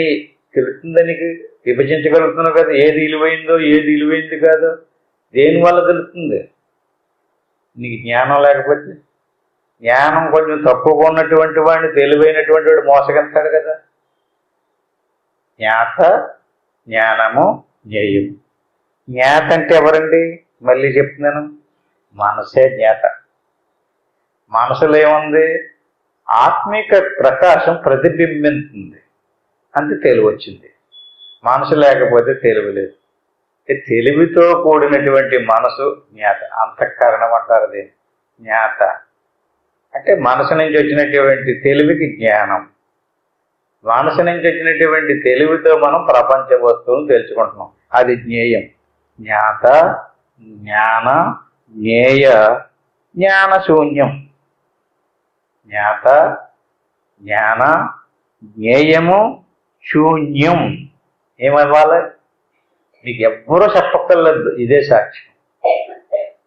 తెలుస్తుందా నీకు? విభజించగలుగుతున్నావు కదా. ఏది విలువైందో, ఏది విలువైంది కాదో. దేనివల్ల తెలుస్తుంది? నీకు జ్ఞానం లేకపోతే. జ్ఞానం కొంచెం తక్కువగా ఉన్నటువంటి వాడిని తెలివైనటువంటి వాడు మోసగలుగుతాడు కదా. జ్ఞాత, జ్ఞానము, జ్ఞేయం. జ్ఞాత అంటే ఎవరండి? మళ్ళీ చెప్తున్నాను, మనసే జ్ఞాత. మనసులో ఏముంది? ఆత్మిక ప్రకాశం ప్రతిబింబిస్తుంది, అంతే తెలివి వచ్చింది. మనసు లేకపోతే తెలివి లేదు. తెలివితో కూడినటువంటి మనసు జ్ఞాత. అంతఃకరణం అంటారు దీన్ని. జ్ఞాత అంటే మనసు నుంచి వచ్చినటువంటి తెలివికి జ్ఞానం. మనసు నుంచి వచ్చినటువంటి తెలివితో మనం ప్రపంచ వస్తువులను తెలుసుకుంటున్నాం, అది జ్ఞేయం. జ్ఞాత, జ్ఞాన, జ్ఞేయ, జ్ఞాన శూన్యం. జ్ఞాత, జ్ఞాన, జ్ఞేయము, శూన్యం. ఏమవ్వాలి? మీకు ఎవ్వరూ చెప్పక్కర్లేదు, ఇదే సాక్ష్యం.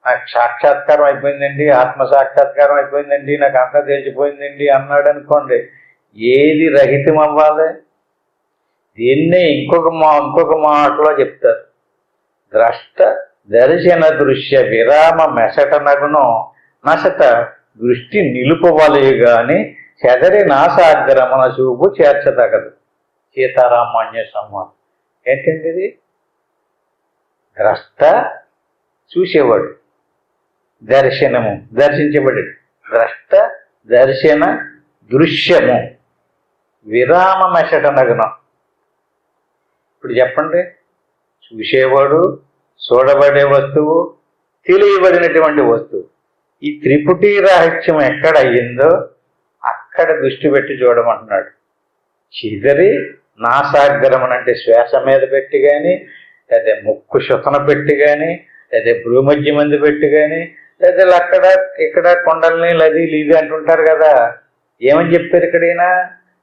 నాకు సాక్షాత్కారం అయిపోయిందండి, ఆత్మ సాక్షాత్కారం అయిపోయిందండి, నాకు అంతా తెలిసిపోయిందండి అన్నాడు అనుకోండి, ఏది రహితం అవ్వాలి? దీన్నే ఇంకొక మాటలో చెప్తారు. ద్రష్ట దర్శన దృశ్య విరామ మెసట నగును నసట దృష్టి నిలుపవలయు గాని చెదరి నాసాగ్రమణ చూపు చేర్చదగదు. సీతారామాన్య సంవాదం. ఏంటండి ఇది? ద్రష్ట చూసేవాడు, దర్శనము దర్శించబడి, ద్రష్ట దర్శన దృశ్యము విరామ మెసట నగునం. ఇప్పుడు చెప్పండి, చూసేవాడు, చూడబడే వస్తువు, తెలియబడినటువంటి వస్తువు. ఈ త్రిపుటి రహస్యం ఎక్కడ అయ్యిందో అక్కడ దృష్టి పెట్టి చూడమంటున్నాడు. చిదరి నాసాగ్రమణ అంటే శ్వాస మీద పెట్టి కానీ, లేదా ముక్కు శుతన పెట్టి కానీ, లేదా భ్రూమధ్య మంది పెట్టి కానీ, లేదా అక్కడ ఇక్కడ కొండల్ని లది లీది అంటుంటారు కదా. ఏమని చెప్పారు ఇక్కడైనా?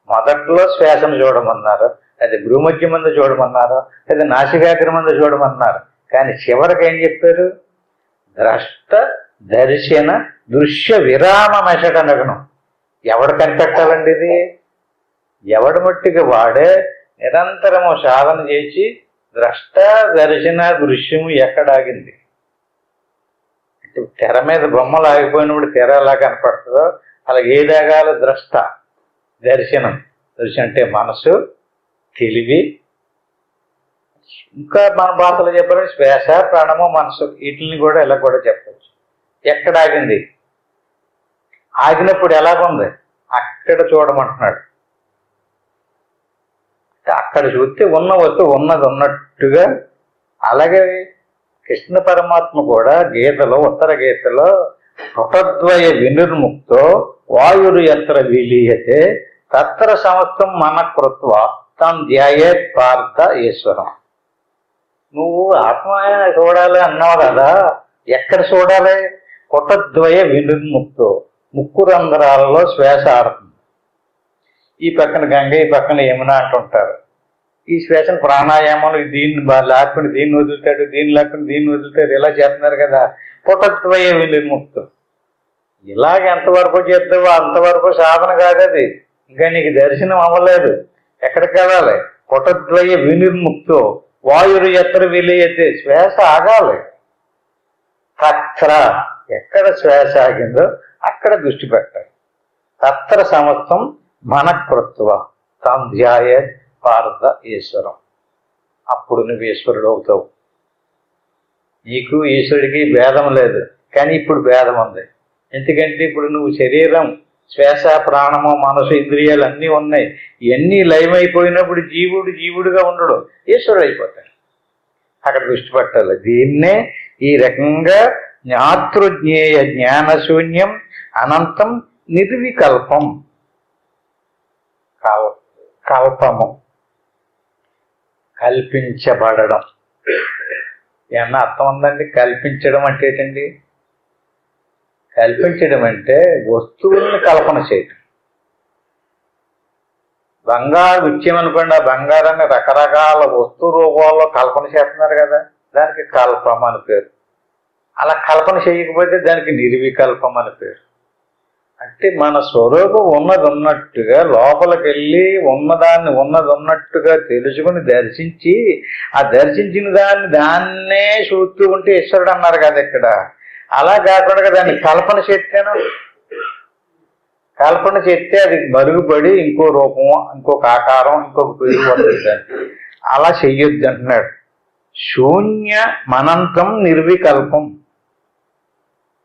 మొదట్లో శ్వాసను చూడమన్నారు, లేదా భ్రూమధ్య మంది చూడమన్నారు, లేదా నాసికాగ్ర మంది చూడమన్నారు. కానీ చివరికి ఏం చెప్పారు? ద్రష్ట దర్శన దృశ్య విరామ మెసట నగనం. ఎవడు కనిపెట్టాలండి ఇది? ఎవడి మట్టికి వాడే నిరంతరము సాధన చేసి ద్రష్ట దర్శన దృశ్యము ఎక్కడాగింది. అంటే తెర మీద బొమ్మలు ఆగిపోయినప్పుడు తెర ఎలా కనపడుతుందో అలాగే ఏదాగాల ద్రష్ట దర్శనం. దర్శనం అంటే మనసు, తెలివి, ఇంకా మన భాషలో చెప్పాలంటే శ్వాస, ప్రాణము, మనసు, వీటిని కూడా ఇలా కూడా చెప్పచ్చు. ఎక్కడ ఆగింది? ఆగినప్పుడు ఎలాగుంది? అక్కడ చూడమంటున్నాడు. అక్కడ చూస్తే ఉన్న వస్తువు ఉన్నది ఉన్నట్టుగా. అలాగే కృష్ణ పరమాత్మ కూడా గీతలో, ఉత్తర గీతలో పుటద్వయ వినిర్ముక్తో వాయురు ఎత్ర విలీయతే తత్ర సమస్తం మన కృత్వ తం ధ్యాయేత్ పార్థ ఈశ్వరం. నువ్వు ఆత్మ చూడాలి అన్నావు కదా, ఎక్కడ చూడాలి? పుటద్వయ వినిర్ముక్తో, ముక్కు రంధ్రాలలో శ్వాస ఆడుతుంది. ఈ పక్కన గంగ, ఈ పక్కన యమున అంటుంటారు. ఈ శ్వాసను ప్రాణాయామాలు దీన్ని లాక్కుని దీన్ని వదులుతాడు, దీన్ని లాక్కుని దీన్ని వదులుతాడు, ఇలా చేస్తున్నారు కదా. పుటద్వయ వినిర్ముక్తం. ఇలాగ ఎంతవరకు చేద్దావో అంతవరకు సాధన కాదు అది. ఇంకా నీకు దర్శనం అవ్వలేదు. ఎక్కడికి వెళ్ళాలి? పుటద్వయ వినిర్ముక్తో వాయురు ఎత్తర విలీయతే, శ్వాస ఆగాలి. తత్ర, ఎక్కడ శ్వాస ఆగిందో అక్కడ దృష్టి పెట్టాలి. తత్ర సమస్తం మనకృత్వ తం ధ్యాయేత్ పార్థ ఈశ్వరం. అప్పుడు నువ్వు ఈశ్వరుడు అవుతావు. నీకు ఈశ్వరుడికి భేదం లేదు, కానీ ఇప్పుడు భేదం ఉంది. ఎందుకంటే ఇప్పుడు నువ్వు శరీరం, శ్వాస, ప్రాణము, మనసు, ఇంద్రియాలు అన్నీ ఉన్నాయి. ఇవన్నీ లయమైపోయినప్పుడు జీవుడుగా ఉండడు, ఈశ్వరుడు అయిపోతాడు. అక్కడ దృష్టి పెట్టాలి. దీన్నే ఈ రకంగా జ్ఞాతృజ్ఞేయ జ్ఞానశూన్యం అనంతం నిర్వికల్పం. కల్పము కల్పించబడడం. ఏమన్నా అర్థం ఉందండి? కల్పించడం అంటే ఏంటండి? కల్పించడం అంటే వస్తువుల్ని కల్పన చేయటం. బంగారు విచ్యమనుకోండి, ఆ బంగారాన్ని రకరకాల వస్తు రూపాల్లో కల్పన చేస్తున్నారు కదా, దానికి కల్పం అని పేరు. అలా కల్పన చేయకపోతే దానికి నిర్వికల్పం అని పేరు. అంటే మన స్వరూపం ఉన్నది ఉన్నట్టుగా లోపలికి వెళ్ళి ఉన్నదాన్ని ఉన్నది ఉన్నట్టుగా తెలుసుకుని దర్శించి ఆ దర్శించిన దాన్నే చూస్తూ ఉంటే ఈశ్వరుడు అన్నారు కదా ఇక్కడ. అలా కాకుండా దాన్ని కల్పన చేస్తాను, కల్పన చేస్తే అది మరుగుపడి ఇంకో రూపం, ఇంకొక ఆకారం, ఇంకొక పేరు పడుతుంది. అలా చెయ్యొద్దు అంటున్నాడు. శూన్య మనంతం నిర్వికల్పం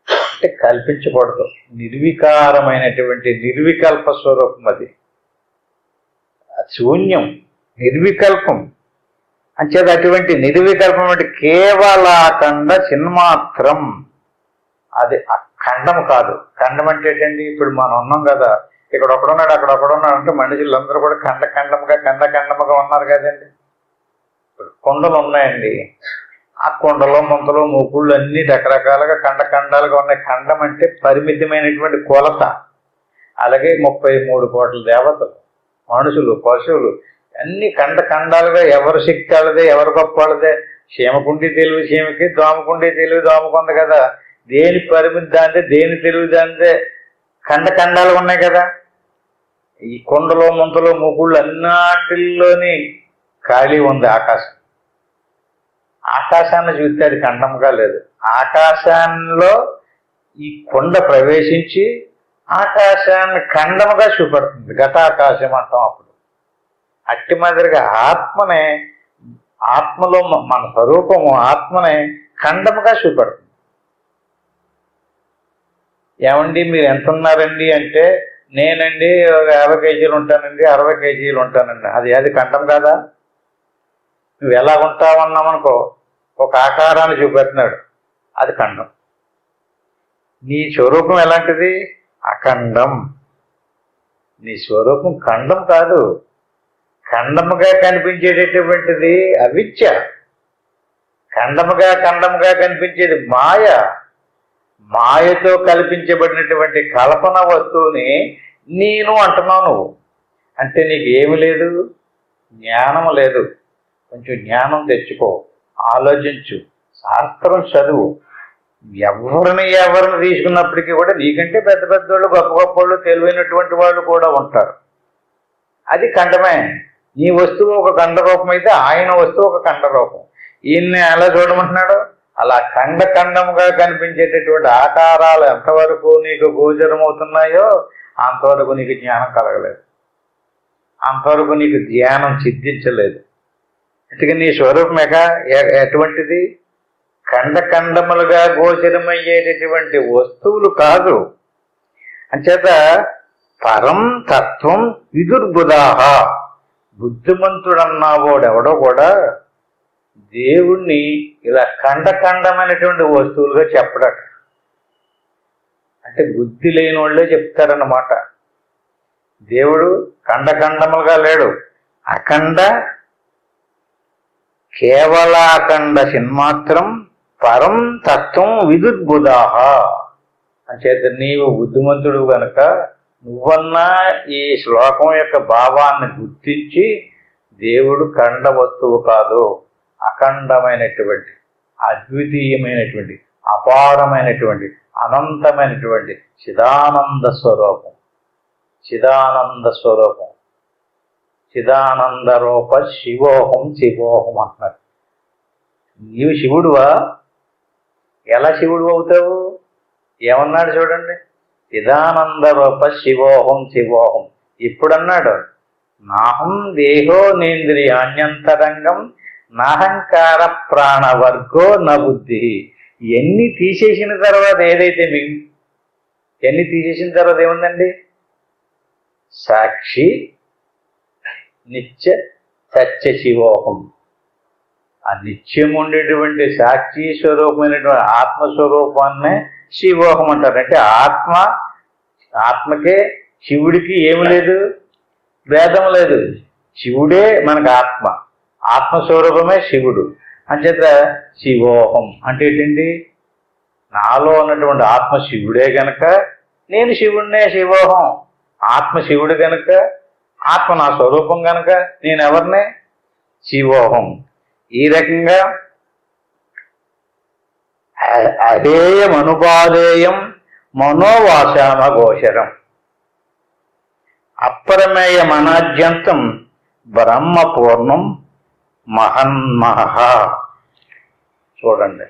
అంటే కల్పించకూడదు. నిర్వికారమైనటువంటి నిర్వికల్ప స్వరూపం అది. శూన్యం, నిర్వికల్పం అంచేది. అటువంటి నిర్వికల్పం అంటే కేవలాఖండ చిన్మాత్రం. అది ఖండం కాదు. ఖండం అంటే ఏంటండి, ఇప్పుడు మనం ఉన్నాం కదా, ఇక్కడ ఒకడున్నాడు అక్కడ ఒకడున్నాడు అంటే మనుషులందరూ కూడా ఖండఖండముగా ఉన్నారు కదండి. ఇప్పుడు కొండలు ఉన్నాయండి, ఆ కొండలో ముంతలో మూకుళ్ళు అన్ని రకరకాలుగా ఖండాలుగా ఉన్నాయి. ఖండం అంటే పరిమితమైనటువంటి కొలత. అలాగే 33 కోట్ల దేవతలు, మనుషులు, పశువులు అన్ని ఖండాలుగా ఎవరి శక్తి వాళ్ళదే, ఎవరి గొప్ప వాళ్ళదే. చీమకుండి తెలివి చీమకి, దోమకుండి తెలివి దోమకుంది కదా. దేని పరిమితి దాంతే, దేని తెలివి దాంతే. ఖండాలుగా ఉన్నాయి కదా. ఈ కొండలో ముంతలో మూకుళ్ళు అన్నిటిల్లోని ఖాళీ ఉంది ఆకాశం. ఆకాశాన్ని చూస్తే అది ఖండంగా లేదు. ఆకాశంలో ఈ కొండ ప్రవేశించి ఆకాశాన్ని ఖండముగా చూపెడుతుంది. ఘటాకాశం అంటాం అప్పుడు. అట్టి మాదిరిగా ఆత్మలో మన స్వరూపము ఆత్మనే ఖండముగా చూపెడుతుంది. ఏమండి మీరు ఎంత ఉన్నారండి అంటే, నేనండి 50 కేజీలు ఉంటానండి, 60 కేజీలు ఉంటానండి. అది ఖండం కాదా? నువ్వు ఎలా ఉంటావన్నామనుకో, ఒక ఆకారాన్ని చూపెడుతున్నాడు, అది ఖండం. నీ స్వరూపం ఎలాంటిది? అఖండం. నీ స్వరూపం ఖండం కాదు, ఖండముగా కనిపించేటటువంటిది అవిద్య. ఖండముగా కనిపించేది మాయ. మాయతో కల్పించబడినటువంటి కల్పన వస్తువుని నేను అంటున్నావు నువ్వు. అంటే నీకు ఏమి లేదు, జ్ఞానం లేదు. కొంచెం జ్ఞానం తెచ్చుకో, ఆలోచించు, శాస్త్రం చదువు. ఎవరిని తీసుకున్నప్పటికీ కూడా నీకంటే పెద్ద పెద్దోళ్ళు, గొప్ప గొప్ప తెలివైనటువంటి వాళ్ళు కూడా ఉంటారు. అది ఖండమే. నీ వస్తువు ఒక ఖండ రూపం అయితే ఆయన వస్తువు ఒక ఖండ రూపం. ఈయన్ని ఎలా చూడమంటున్నాడు? అలా ఖండముగా కనిపించేటటువంటి ఆకారాలు ఎంతవరకు నీకు గోచరం అవుతున్నాయో అంతవరకు నీకు జ్ఞానం కలగలేదు, అంతవరకు నీకు ధ్యానం సిద్ధించలేదు. అందుకని నీ స్వరూపం ఎటువంటిది? ఖండములుగా గోచరమయ్యేటటువంటి వస్తువులు కాదు. అంచేత పరం తత్వం విదుర్బుధాహ. బుద్ధిమంతుడన్నావాడెవడో కూడా దేవుణ్ణి ఇలా ఖండమైనటువంటి వస్తువులుగా చెప్పడట. అంటే బుద్ధి లేని వాళ్ళే చెప్తారన్నమాట. దేవుడు ఖండములుగా లేడు, అఖండ కేవలాఖండ చిన్మాత్రం పరం తత్వం విదుర్బుధాహ. అంచేత నీవు బుద్ధిమంతుడు కనుక నువ్వన్నా ఈ శ్లోకం యొక్క భావాన్ని గుర్తించి దేవుడు ఖండ వస్తువు కాదు, అఖండమైనటువంటి, అద్వితీయమైనటువంటి, అపారమైనటువంటి, అనంతమైనటువంటి చిదానంద స్వరూపం. చిదానంద రూప శివోహం అంటున్నారు. నీవు శివుడువా? ఎలా శివుడు అవుతావు? ఏమన్నాడు చూడండి, చిదానంద రూప శివోహం. ఇప్పుడన్నాడు నాహం దేహో నేంద్రియాణ్యంతరంగం నాహంకార ప్రాణవర్గో నా బుద్ధి. ఎన్ని తీసేసిన తర్వాత ఏదైతే ఎన్ని తీసేసిన తర్వాత ఏముందండి? సాక్షి నిత్య సత్య శివోహం. ఆ నిత్యం ఉండేటువంటి సాక్షి స్వరూపమైనటువంటి ఆత్మస్వరూపాన్నే శివోహం అంటారు. అంటే ఆత్మకే శివుడికి ఏమి లేదు, భేదం లేదు. శివుడే మనకు ఆత్మస్వరూపమే శివుడు. అంచేత శివోహం అంటే ఏంటండి? నాలో ఉన్నటువంటి ఆత్మ శివుడే గనక నేను శివుడినే శివోహం. ఆత్మ శివుడు గనక, ఆత్మ నా స్వరూపం గనక నేను ఎవరినే? శివోహం. ఈ రకంగా అహేయం అనుపాదేయం మనోవాచామ గోచరం. అప్రమేయమనాద్యంతం బ్రహ్మపూర్ణం మహన్మహ. చూడండి,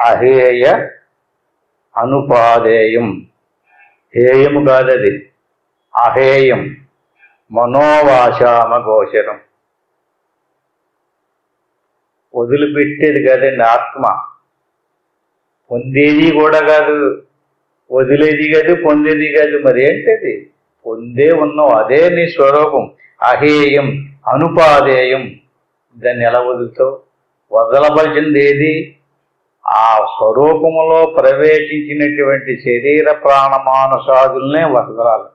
అహేయ అనుపాదేయం, హేయము కాదది, అహేయం, మనోవాచామ గోచరం. వదిలిపెట్టేది కాదండి ఆత్మ, పొందేది కూడా కాదు, వదిలేది కాదు, పొందేది కాదు. మరి ఏంటది? పొందే ఉన్నావు, అదే నీ స్వరూపం. అహేయం అనుపాదేయం, దాన్ని ఎలా వదులుతావు? వదలవలసింది ఏది? ఆ స్వరూపములో ప్రవేశించినటువంటి శరీర ప్రాణమానసాదుల్నే వదలాలి.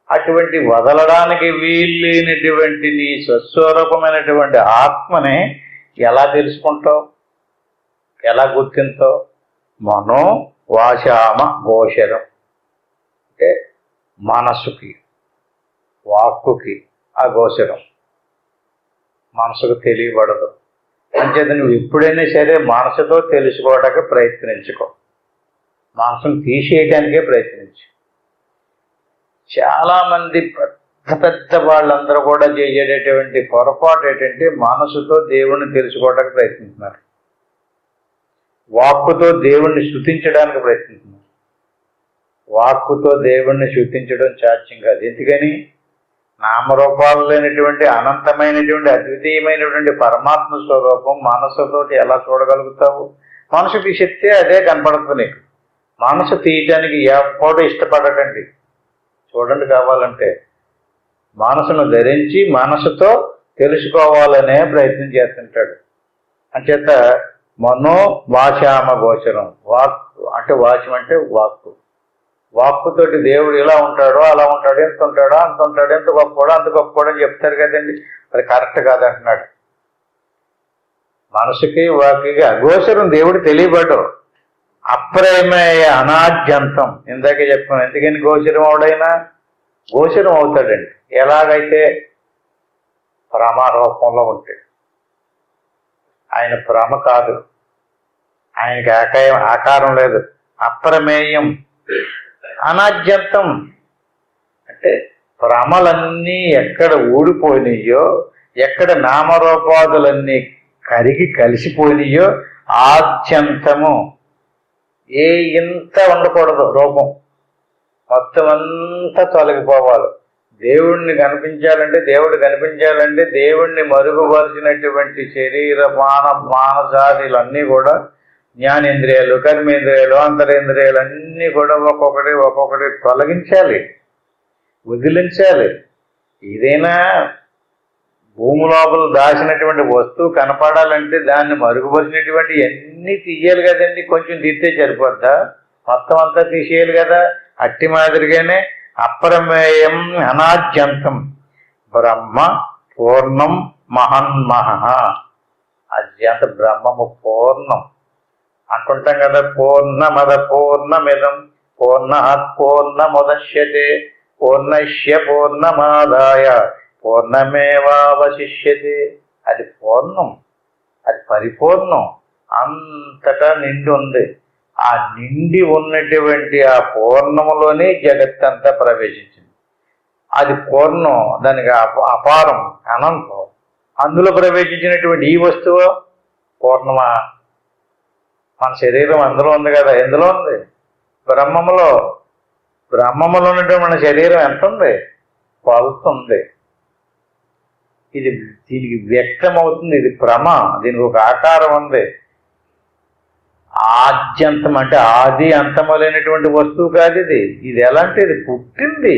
అటువంటి వదలడానికి వీల్లేనటువంటి నీ స్వస్వరూపమైనటువంటి ఆత్మనే ఎలా తెలుసుకుంటావు, ఎలా గుర్తింతావు? మనో వాచామ గోచరం అంటే మనసుకి, వాక్కుకి ఆ గోచరం, మనసుకు తెలియబడదు. అంచేత నువ్వు ఎప్పుడైనా సరే మనసుతో తెలుసుకోవడానికి ప్రయత్నించుకో, మనసును తీసేయటానికే ప్రయత్నించు. చాలామంది పెద్ద పెద్ద వాళ్ళందరూ కూడా చేసేటటువంటి పొరపాటు ఏంటంటే మనసుతో దేవుణ్ణి తెలుసుకోవడానికి ప్రయత్నిస్తున్నారు, వాక్కుతో దేవుణ్ణి స్తుతించడానికి ప్రయత్నిస్తున్నారు. వాక్కుతో దేవుణ్ణి స్తుతించడం సాధ్యం కాదు. ఎందుకని? నామరూపాలు లేనటువంటి అనంతమైనటువంటి అద్వితీయమైనటువంటి పరమాత్మ స్వరూపం మనసుతోటి ఎలా చూడగలుగుతావు? మనసు తీసేస్తే అదే కనపడుతుంది నీకు. మనసు తీయటానికి ఎప్పుడు ఇష్టపడకండి. చూడండి, కావాలంటే మనసును ధరించి మనసుతో తెలుసుకోవాలనే ప్రయత్నం చేస్తుంటాడు. అంచేత మనో వాచామ గోచరం. వాక్కు అంటే వాచం అంటే వాక్కు. వాక్కుతోటి దేవుడు ఇలా ఉంటాడో అలా ఉంటాడు, ఎంత ఉంటాడో అంత ఉంటాడు, ఎంత గొప్పవాడో అంత గొప్పవాడు అని చెప్తారు కదండి. అది కరెక్ట్ కాదంటున్నాడు. మనసుకి వాక్కి అగోచరం దేవుడు తెలియబడ్డు. అప్రమేయ అనాద్యంతం ఇందాకే చెప్పుకున్నాను. ఎందుకని గోచరం అవడైనా గోచరం అవుతాడండి. ఎలాగైతే భ్రమ రూపంలో ఉంటాడు. ఆయన భ్రమ కాదు, ఆయనకి ఆకారం లేదు. అప్రమేయం అనాద్యంతం అంటే భ్రమలన్నీ ఎక్కడ ఊడిపోయినాయో, ఎక్కడ నామరూపాదులన్నీ కరిగి కలిసిపోయినాయో ఆద్యంతము. ఇంత ఉండకూడదు రూపం, మొత్తం అంతా తొలగిపోవాలి. దేవుణ్ణి కనిపించాలంటే దేవుణ్ణి మరుగుపరిచినటువంటి శరీర మానసాదులన్నీ కూడా, జ్ఞానేంద్రియాలు, కర్మేంద్రియాలు, అంతరేంద్రియాలు అన్నీ కూడా ఒక్కొక్కటి తొలగించాలి, వదిలించాలి. ఏదైనా భూమి లోపల దాచినటువంటి వస్తువు కనపడాలంటే దాన్ని మరుగుపరిచినటువంటి అన్నీ తీయాలి కదండి. కొంచెం తీస్తే సరిపోద్దా? మొత్తం అంతా తీసేయాలి కదా. అట్టి మాదిరిగానే అప్రమేయం అనాద్యంతం బ్రహ్మ పూర్ణం మహన్మహ. అద్యంత బ్రహ్మము పూర్ణం అంటుంటాం కదా. పూర్ణమద పూర్ణమిదం పూర్ణాత్ పూర్ణముదశ్యతే పూర్ణశ్య పూర్ణమాదాయ పూర్ణమేవావశిష్యతే. అది పూర్ణం, అది పరిపూర్ణం, అంతటా నిండి ఉంది. ఆ నిండి ఉన్నటువంటి ఆ పూర్ణములోనే జగత్తంతా ప్రవేశించింది. అది పూర్ణం, దానికి అపారం, అనంతం. అందులో ప్రవేశించినటువంటి ఈ వస్తువు పూర్ణమా? మన శరీరం అందులో ఉంది కదా. ఎందులో ఉంది? బ్రహ్మములో. బ్రహ్మములో ఉన్నటువంటి మన శరీరం ఎంత ఉంది? కొలత ఉంది. ఇది దీనికి వ్యక్తమవుతుంది. ఇది భ్రమ, దీనికి ఒక ఆకారం ఉంది. ఆద్యంతం అంటే ఆది అంతము లేనటువంటి వస్తువు కాదు ఇది. ఇది ఎలాంటిది? పుట్టింది,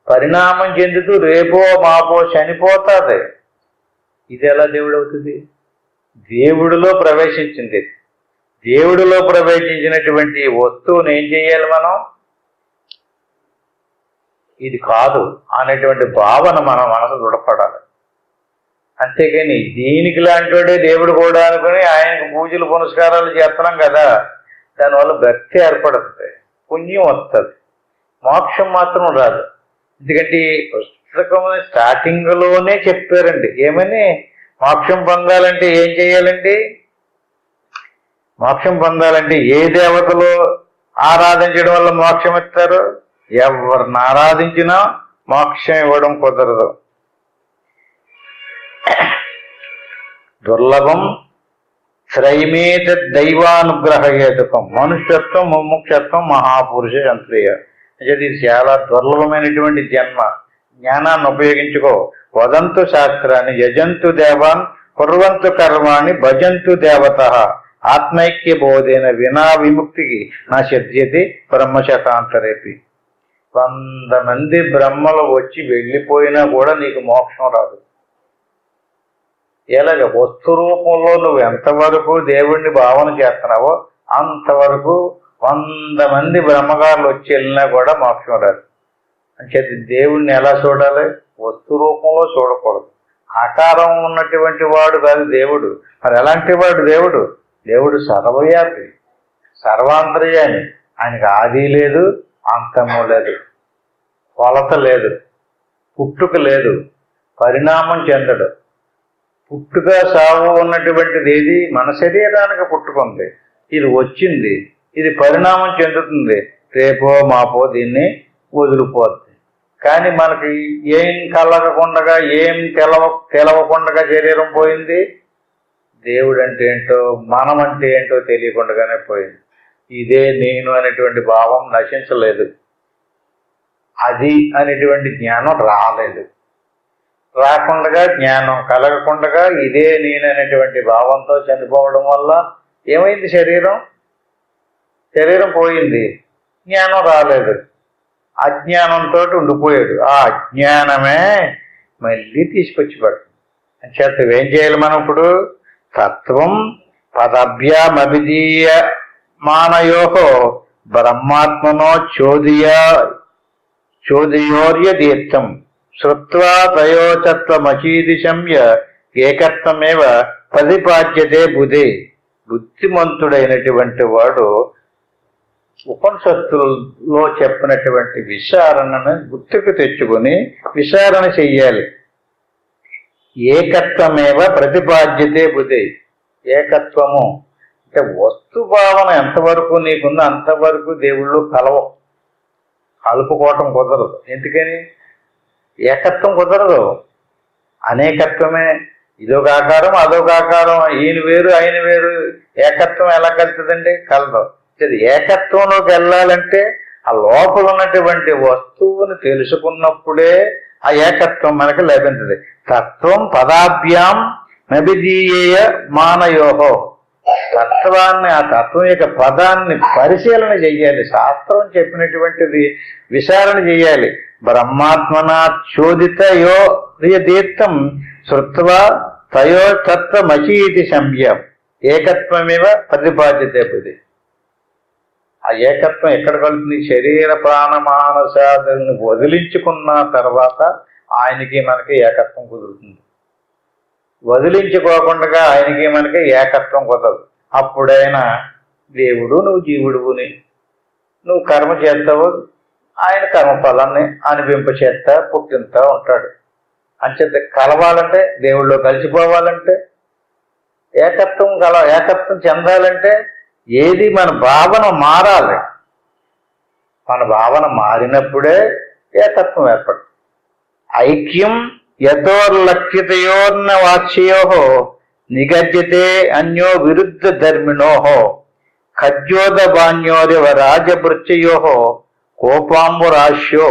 పరిణామం చెందుతూ రేపో మాపో చనిపోతుంది. ఇది ఎలా దేవుడు అవుతుంది? దేవుడిలో ప్రవేశించింది. దేవుడిలో ప్రవేశించినటువంటి వస్తువుని ఏం చేయాలి మనం? ఇది కాదు అనేటువంటి భావన మన మనసు దృఢపడాలి. అంతేకాని దీనికి లాంటివాడే దేవుడు కూడా అనుకుని ఆయనకు పూజలు పునస్కారాలు చేస్తున్నాం కదా, దానివల్ల భక్తి ఏర్పడుతుంది, పుణ్యం వస్తుంది, మోక్షం మాత్రం రాదు. ఎందుకంటే పుస్తకం స్టార్టింగ్లోనే చెప్పారండి. ఏమని? మోక్షం పొందాలంటే ఏం చేయాలండి? మోక్షం పొందాలంటే ఏ దేవతలు ఆరాధించడం వల్ల మోక్షం ఇస్తారు? ఎవరిని ఆరాధించినా మోక్షం ఇవ్వడం కుదరదు. దుర్లభం శ్రైమేత దైవానుగ్రహ హేతుకం. మనుష్యత్వం, ముముక్షత్వం, మహాపురుష సంశ్రయ. ఇది చాలా దుర్లభమైనటువంటి జన్మ. జ్ఞానాన్ని ఉపయోగించుకో. వదంతు శాస్త్రాన్ని, యజంతు దేవాన్, కుర్వంతు కర్మాణి, భజంతు దేవత. ఆత్మైక్య బోధేన వినా విముక్తికి నా సిద్ధ్యతి బ్రహ్మశతాంతరేపి. 100 మంది బ్రహ్మలు వచ్చి వెళ్ళిపోయినా కూడా నీకు మోక్షం రాదు. ఎలాగ వస్తు రూపంలో నువ్వు ఎంతవరకు దేవుణ్ణి భావన చేస్తున్నావో అంతవరకు 100 మంది బ్రహ్మగారులు వచ్చి వెళ్ళినా కూడా మోక్షం రాదు. అంటే దేవుణ్ణి ఎలా చూడాలి? వస్తు రూపంలో చూడకూడదు. ఆకారం ఉన్నటువంటి వాడు కాదు దేవుడు. మరి ఎలాంటి వాడు దేవుడు? దేవుడు సర్వవ్యాపి, సర్వాంతర్యామి. ఆయనకు ఆది లేదు, అంతము లేదు, కొలత లేదు, పుట్టుక లేదు, పరిణామం చెందడు. పుట్టుక సావు ఉన్నటువంటిది ఏది? మన శరీరానికి పుట్టుకుంది, ఇది వచ్చింది, ఇది పరిణామం చెందుతుంది, రేపో మాపో దీన్ని వదిలిపోద్ది. కానీ మనకి ఏం కలగకుండా, ఏం తెలవకుండా శరీరం పోయింది. దేవుడు అంటే ఏంటో, మనం అంటే ఏంటో తెలియకుండానే పోయింది. ఇదే నేను అనేటువంటి భావం నశించలేదు. అది అనేటువంటి జ్ఞానం రాలేదు. రాకుండా, జ్ఞానం కలగకుండా ఇదే నేను అనేటువంటి భావంతో చనిపోవడం వల్ల ఏమైంది? శరీరం పోయింది, జ్ఞానం రాలేదు. అజ్ఞానంతో ఉండిపోయాడు. ఆ అజ్ఞానమే మళ్ళీ తీసుకొచ్చి పడుతుంది. అని చేత ఏం చేయాలి మనం ఇప్పుడు? తత్వం పదభ్యామభిధీయ మానయోహో బ్రహ్మాత్మనో చోదయోర్యదీర్థం శ్రుత్వా తయోచత్వమచీదిశమ్య ఏకత్వమేవ ప్రతిపాద్యతే బుధే. బుద్ధిమంతుడైనటువంటి వాడు ఉపనిషత్తులలో చెప్పినటువంటి విచారణను గుర్తుకు తెచ్చుకొని విచారణ చెయ్యాలి. ఏకత్వమేవ ప్రతిపాద్యతే బుధే. ఏకత్వము అంటే వస్తుభావన ఎంతవరకు నీకుందో అంతవరకు దేవుళ్ళు కలుపుకోవటం కుదరదు. ఎందుకని? ఏకత్వం కుదరదు, అనేకత్వమే. ఇదొక ఆకారం, అదొక ఆకారం, ఈయన వేరు ఆయన వేరు. ఏకత్వం ఎలా కలుతుందండి? కలదు. ఏకత్వంలోకి వెళ్ళాలంటే ఆ లోపల ఉన్నటువంటి వస్తువుని తెలుసుకున్నప్పుడే ఆ ఏకత్వం మనకు లభించదు. తత్వం పదాభ్యాం నభిధీయ మానయోహో. తత్వాన్ని, ఆ తత్వం యొక్క పదాన్ని పరిశీలన చెయ్యాలి. శాస్త్రం చెప్పినటువంటిది విచారణ చెయ్యాలి. బ్రహ్మాత్మనా చోదితయో దీర్థం శ్రుత్వా తయో తత్వమచీతి సంభ్యం ఏకత్వమేవ ప్రతిపాద్యతే బుధి. ఆ ఏకత్వం ఎక్కడ కలుగుతుంది? శరీర ప్రాణ మానసాదులను వదిలించుకున్న తర్వాత ఆయనకి మనకి ఏకత్వం కుదురుతుంది. వదిలించుకోకుండా ఆయనకి మనకి ఏకత్వం కుదరదు. అప్పుడైనా దేవుడు నువ్వు జీవుడుని, నువ్వు కర్మ చేస్తావు, ఆయన కర్మఫలాన్ని అనిపింప చేస్తా పుట్టింతా ఉంటాడు. అంచేత కలవాలంటే, దేవుళ్ళో కలిసిపోవాలంటే, ఏకత్వం చెందాలంటే ఏది? మన భావన మారాలి. మన భావన మారినప్పుడే ఏకత్వం ఏర్పడుతుంది. ఐక్యం యథోర్లక్షితయోర్న వాచ్యో నిగజ్యతే అన్యో విరుద్ధ ధర్మిణో ఖజ్యోదబాణ్యోరివ రాజభృత్యయో కోపాంబురాశ్యో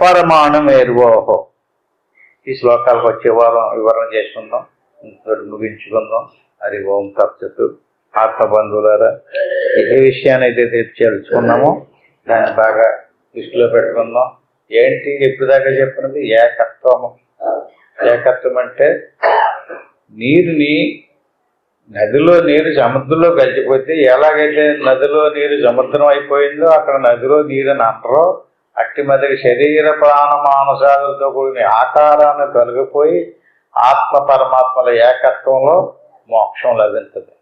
పరమాణుమేర్వోహో. ఈ శ్లోకాలకు వచ్చే వారం వివరణ చేసుకుందాం, ఇంతటి ముగించుకుందాం. హరి ఓం తత్సత్. ఆత్మబంధువులారా, ఏ విషయాన్ని అయితే తెలుసుకున్నామో దాన్ని బాగా దృష్టిలో పెట్టుకుందాం. ఏంటి ఎప్పుడుదాకా చెప్పినది? ఏకత్వము. ఏకత్వం అంటే నీరుని, నదిలో నీరు సముద్రంలో కలిసిపోతే ఎలాగైతే నదిలో నీరు సముద్రం అయిపోయిందో అక్కడ నదిలో నీరు అని అంటారో, అట్టి మధ్య శరీర ప్రాణ మానసాలతో కూడిన ఆకారాన్ని తొలగిపోయి ఆత్మ పరమాత్మల ఏకత్వంలో మోక్షం లభించదు.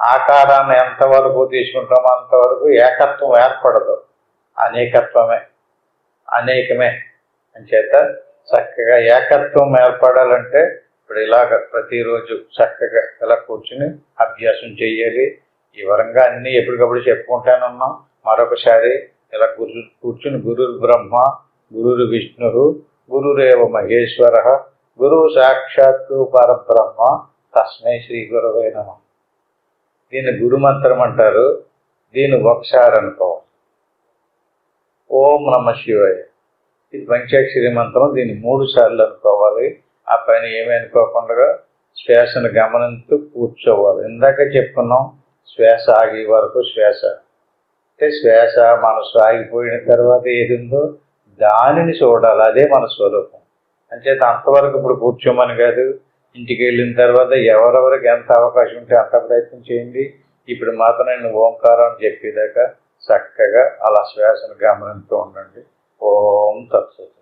ఆకారాన్ని ఎంతవరకు తీసుకుంటామో అంతవరకు ఏకత్వం ఏర్పడదు. అనేకమే అంచేత చక్కగా ఏకత్వం ఏర్పడాలంటే ఇప్పుడు ఇలాగ ప్రతిరోజు చక్కగా ఇలా కూర్చుని అభ్యాసం చెయ్యాలి. వివరంగా అన్నీ ఎప్పటికప్పుడు చెప్పుకుంటానున్నాం. మరొకసారి ఇలా కూర్చుని గురుర్ బ్రహ్మ, గురుర్ విష్ణు, గురురేవ మహేశ్వర, గురువు సాక్షాత్తు పరబ్రహ్మ, తస్మై శ్రీ గురవే నమః. దీన్ని గురుమంత్రం అంటారు. దీన్ని ఒకసారి అనుకోవాలి. ఓం నమః శివాయ. ఇది పంచాక్షరి మంత్రం. దీన్ని 3 సార్లు అనుకోవాలి. ఆ పైన ఏమీ అనుకోకుండా శ్వాసను గమనిస్తూ కూర్చోవాలి. ఇందాక చెప్పుకున్నాం, శ్వాస ఆగే వరకు శ్వాస అంటే శ్వాస మనసు ఆగిపోయిన తర్వాత ఏది ఉందో దానిని చూడాలి. అదే మన స్వరూపం. అంచేత అంతవరకు ఇప్పుడు కూర్చోమని కాదు, ఇంటికి వెళ్ళిన తర్వాత ఎవరెవరికి ఎంత అవకాశం ఉంటే అంత ప్రయత్నం చేయండి. ఇప్పుడు మాత్రం నేను ఓంకారం చెప్పేదాకా చక్కగా అలా శ్వాసను గమనిస్తూ ఉండండి. ఓం తత్సత్.